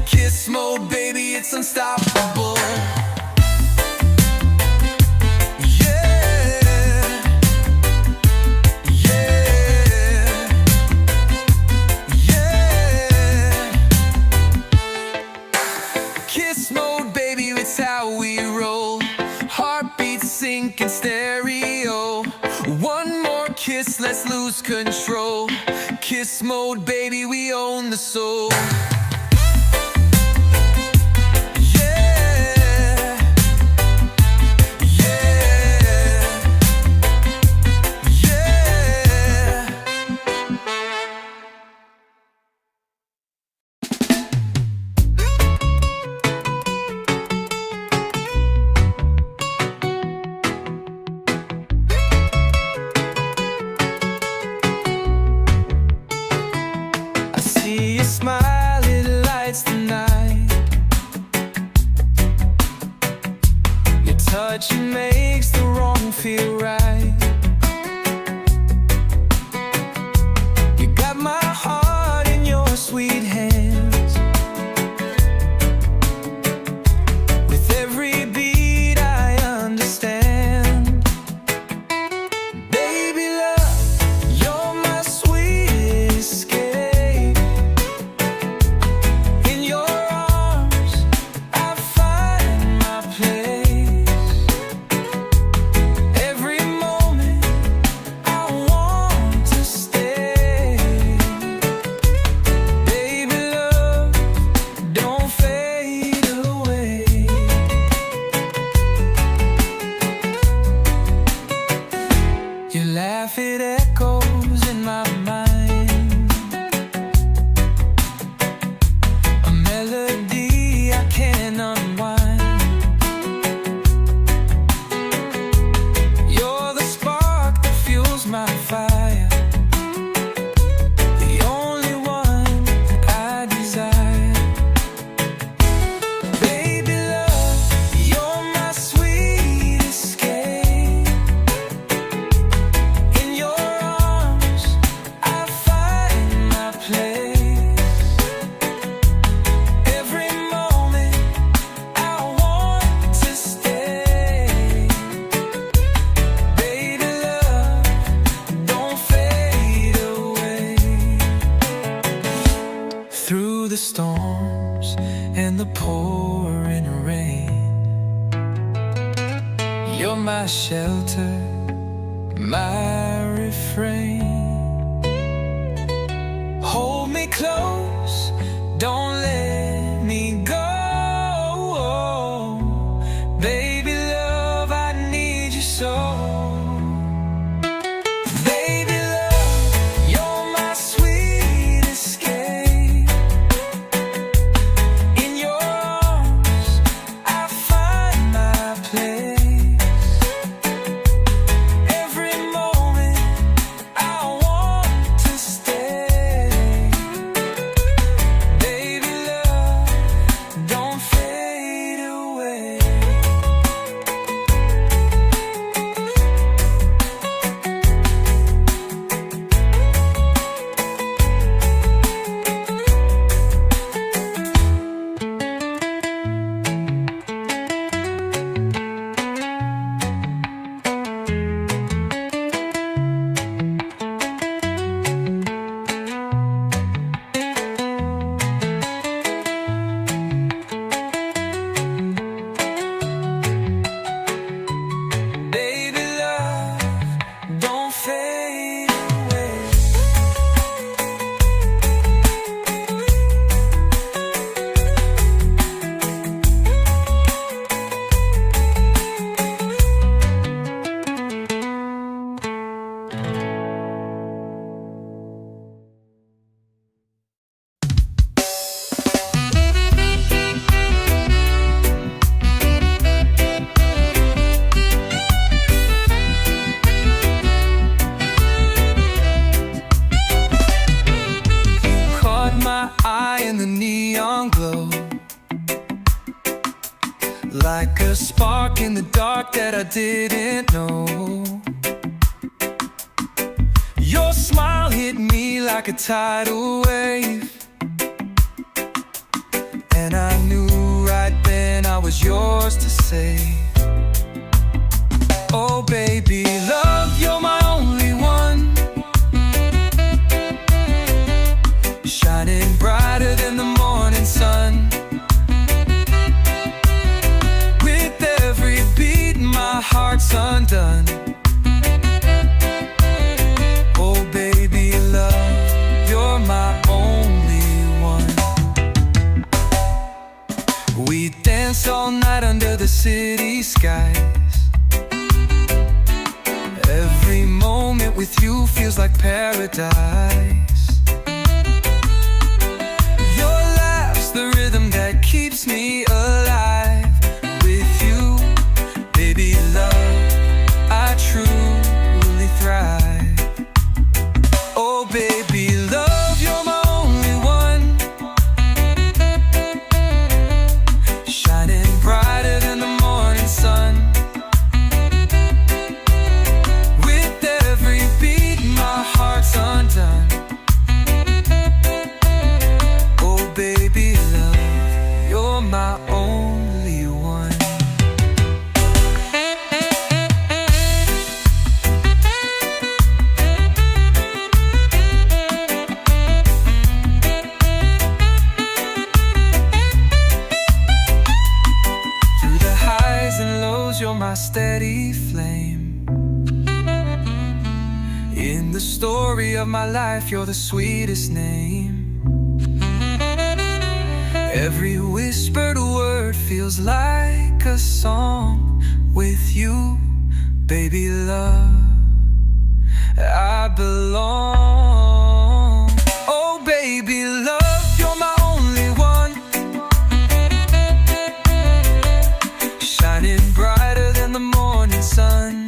Kiss mode, baby, it's unstoppable. Kiss mode, baby, it's how we roll. Heartbeats sync in stereo. One more kiss, let's lose control. Kiss kiss mode, baby, we own the soul. See you smile, it lights the night. Your touch makes the wrong feel right. You got my heart in your sweet hands. With every beat I understand. Baby love, you're my sweet escape. In your arms I find my place. Every moment I want to stay. Baby love, don't fade away. Your laugh, it echoes in my mind. A melody I can't unwind. You're the spark that fuels my fire. The only one I desire. Baby love, you're my sweet escape. In your arms I find my place. Every moment I want to stay. Baby love, don't fade away. Through the storms and the pouring rain, you're my shelter, my refrain. Hold me close, don't let me go. Baby love, I need you so. Baby love, you're my sweet escape. In your arms I find my place. Every moment I want to stay. Baby love, don't fade away. Baby love, don't fade away. Caught my eye in the neon glow, like a spark in the dark that I didn't know. Your smile hit me like a tidal wave, and I knew right then I was yours to save. Oh baby love, you're my only one, shining brighter than the morning sun. With every beat my heart's undone. Oh baby love, We dance all night under the city skies. Every moment with you feels like paradise. Your laugh's the rhythm that keeps me alive. With you, baby love, I truly thrive. Oh baby love, you're my only one, shining brighter than the morning sun. With every beat my heart's undone. Oh baby love, you're my only one. Through the highs and lows, you're my steady flame. In the story of my life, you're the sweetest name. Every whispered word feels like a song. With you, baby love, I belong. Oh baby love, you're my only one, shining brighter than the morning sun.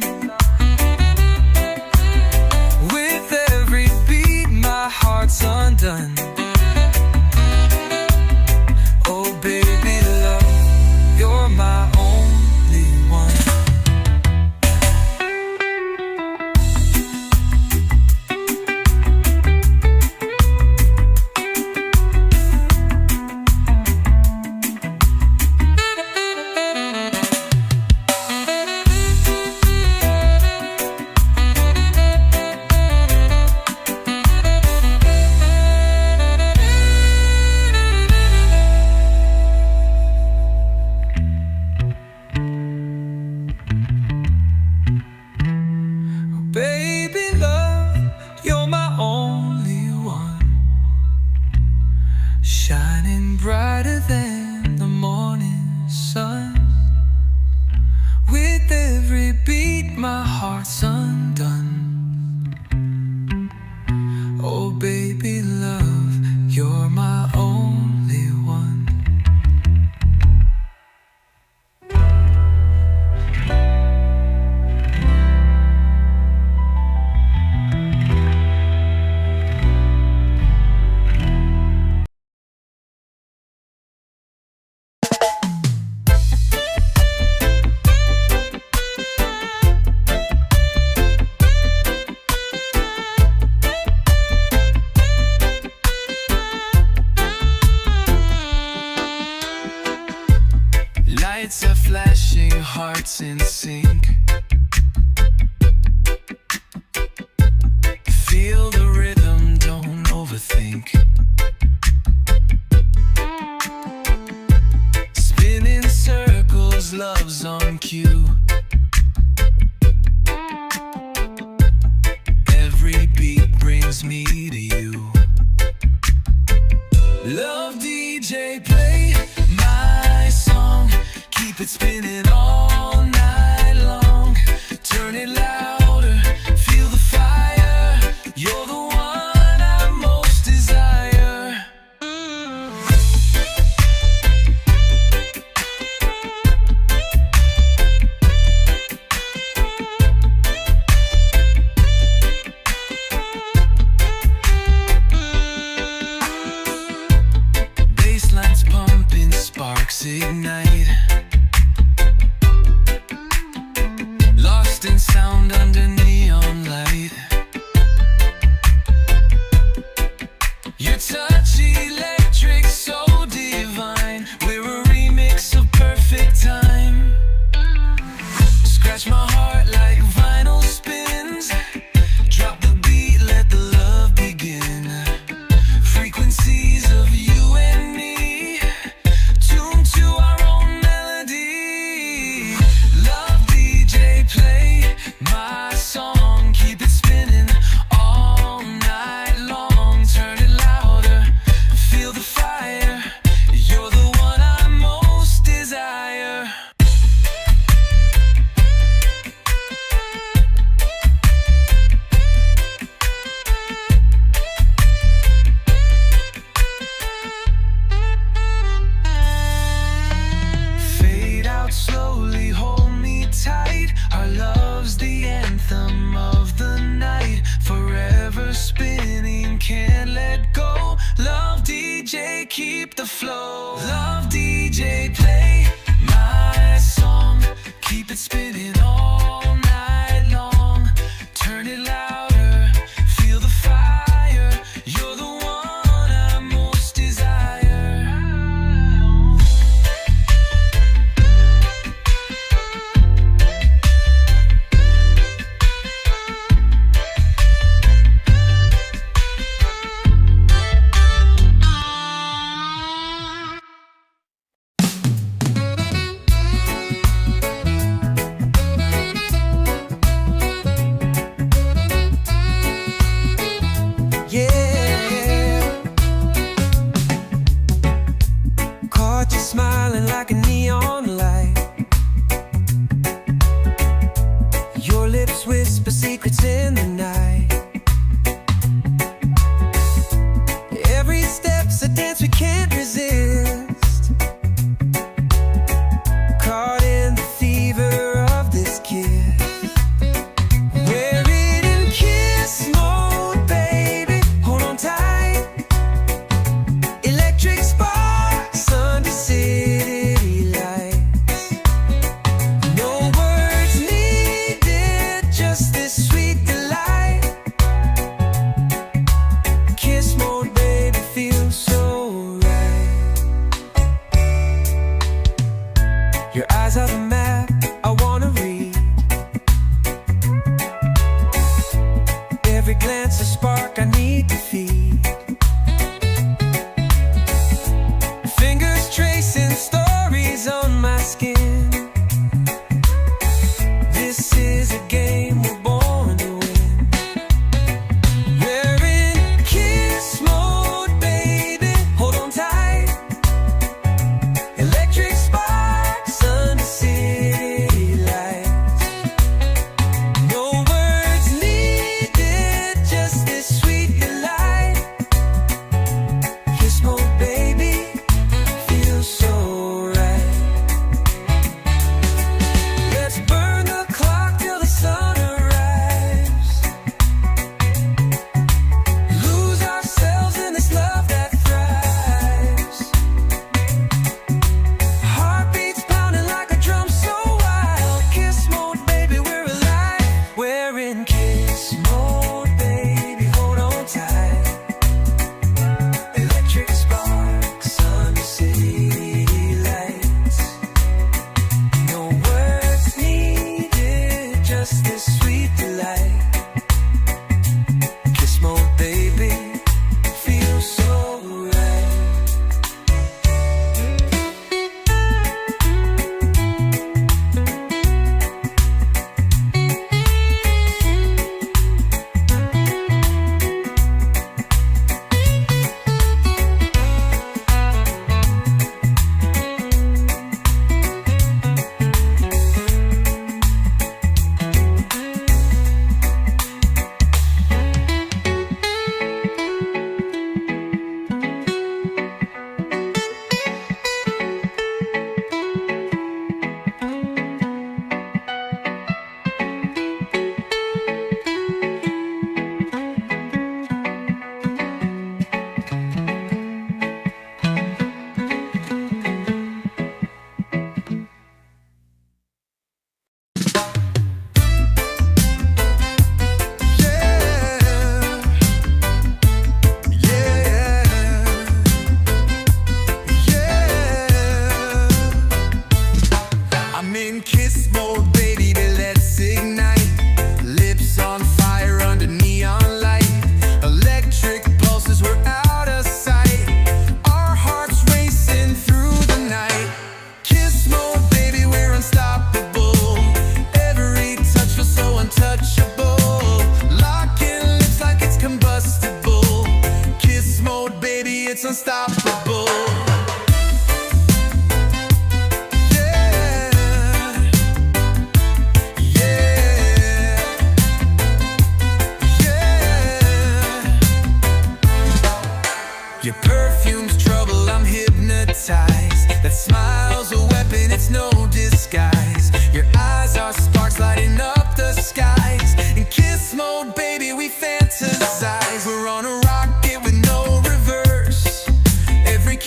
With every beat my heart's undone. Oh baby love, you're my only one. Baby love, you're my only one, shining brighter than the morning sun. With every beat my heart's undone. Oh baby love, you're my only one. Lights are flashing, hearts in sync. Feel the rhythm, don't overthink. Spinning circles, love's on cue. Every beat brings me to you. Love DJ, play my song. Keep it spinning all night long. Turn it louder, feel the fire. You're the one I most desire. Basslines pumping, sparks ignite. Lost in sound under neon light. Your touch electric, so divine. We're a remix of perfect time. Scratch my heart like vinyl spins. Drop the beat, let the love begin. Frequencies of you and me, tuned to our own melody. Love DJ, play my song. Keep it spinning all night long. Turn it louder, keep the flow. Love DJ, play my song. Keep it spinning all night long. Turn it louder, feel the fire. You're the one I most desire. Caught you smiling like a neon light. Your lips whisper secrets in the night. Every step's a dance we can't resist. Caught in the fever of this kiss. We're in kiss mode, baby. Hold on tight. Electric sparks under city lights. No words needed, just this sweet delight. Kiss mode, baby, feels so right. Your eyes are the map I wanna read. Every glance a spark I need to feed. Fingers tracing stories on my skin. This is a game we're born to win. We're in kiss mode, baby. Hold on tight. Electric sparks under city lights. No words needed, just this sweet delight. Kiss mode, baby, feels so right. Let's burn the clock till the sun arrives. Lose ourselves in this love that thrives. Heartbeats pounding like a drum so wild. Kiss mode, baby, we're alive. We're in kiss mode, baby, hold on tight. Electric sparks under city lights. No words needed, just this sweet delight. Kiss mode, baby, feels so right. I'm in kiss mode, baby, let's ignite. Lips on fire under neon light. Electric pulses, we're out of sight. Our hearts racing through the night. Kiss mode, baby, we're unstoppable. Every touch feels so untouchable. Locking lips like it's combustible. Kiss mode, baby, it's unstoppable. Your perfume's trouble, I'm hypnotized. That smile's a weapon, it's no disguise. Your eyes are sparks lighting up the skies. In kiss mode, baby, we fantasize. We're on a rocket with no reverse. Every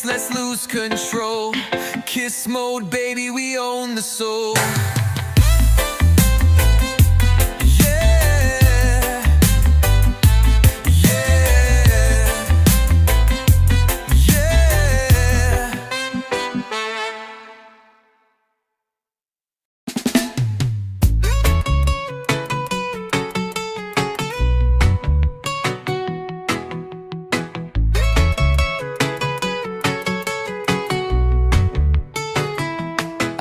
let's lose control. Kiss mode, baby, we own the soul.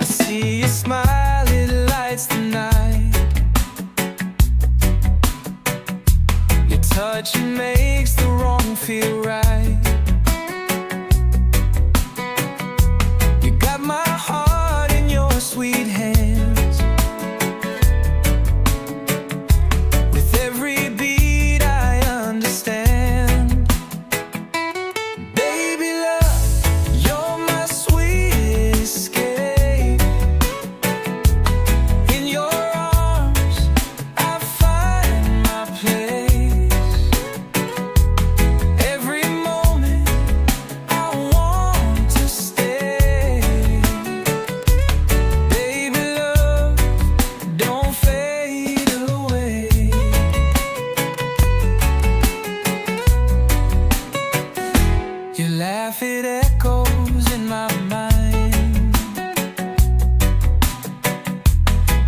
See your smile, it lights the night. Your touch makes the wrong feel right. You got my heart in your sweet hands. With every beat I understand. Baby love, you're my sweet escape. In your arms, I find my place. Every moment, I want to stay. Baby love, don't fade away. Your laugh, it echoes in my mind.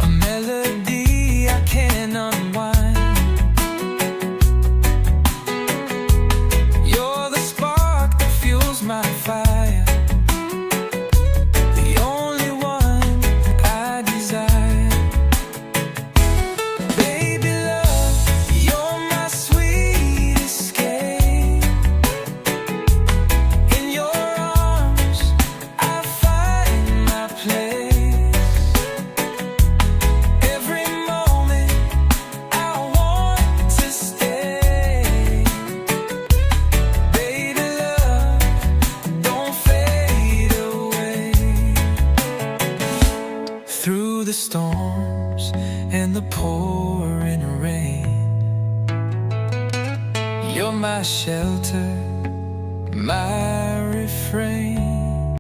A melody I can't unwind. You're the spark that fuels my fire. The only one I desire. Baby love, you're my sweet escape. In your arms, I find my place. Every moment, I want to stay. Baby love, don't fade away. Through the storms and the pouring rain, you're my shelter, my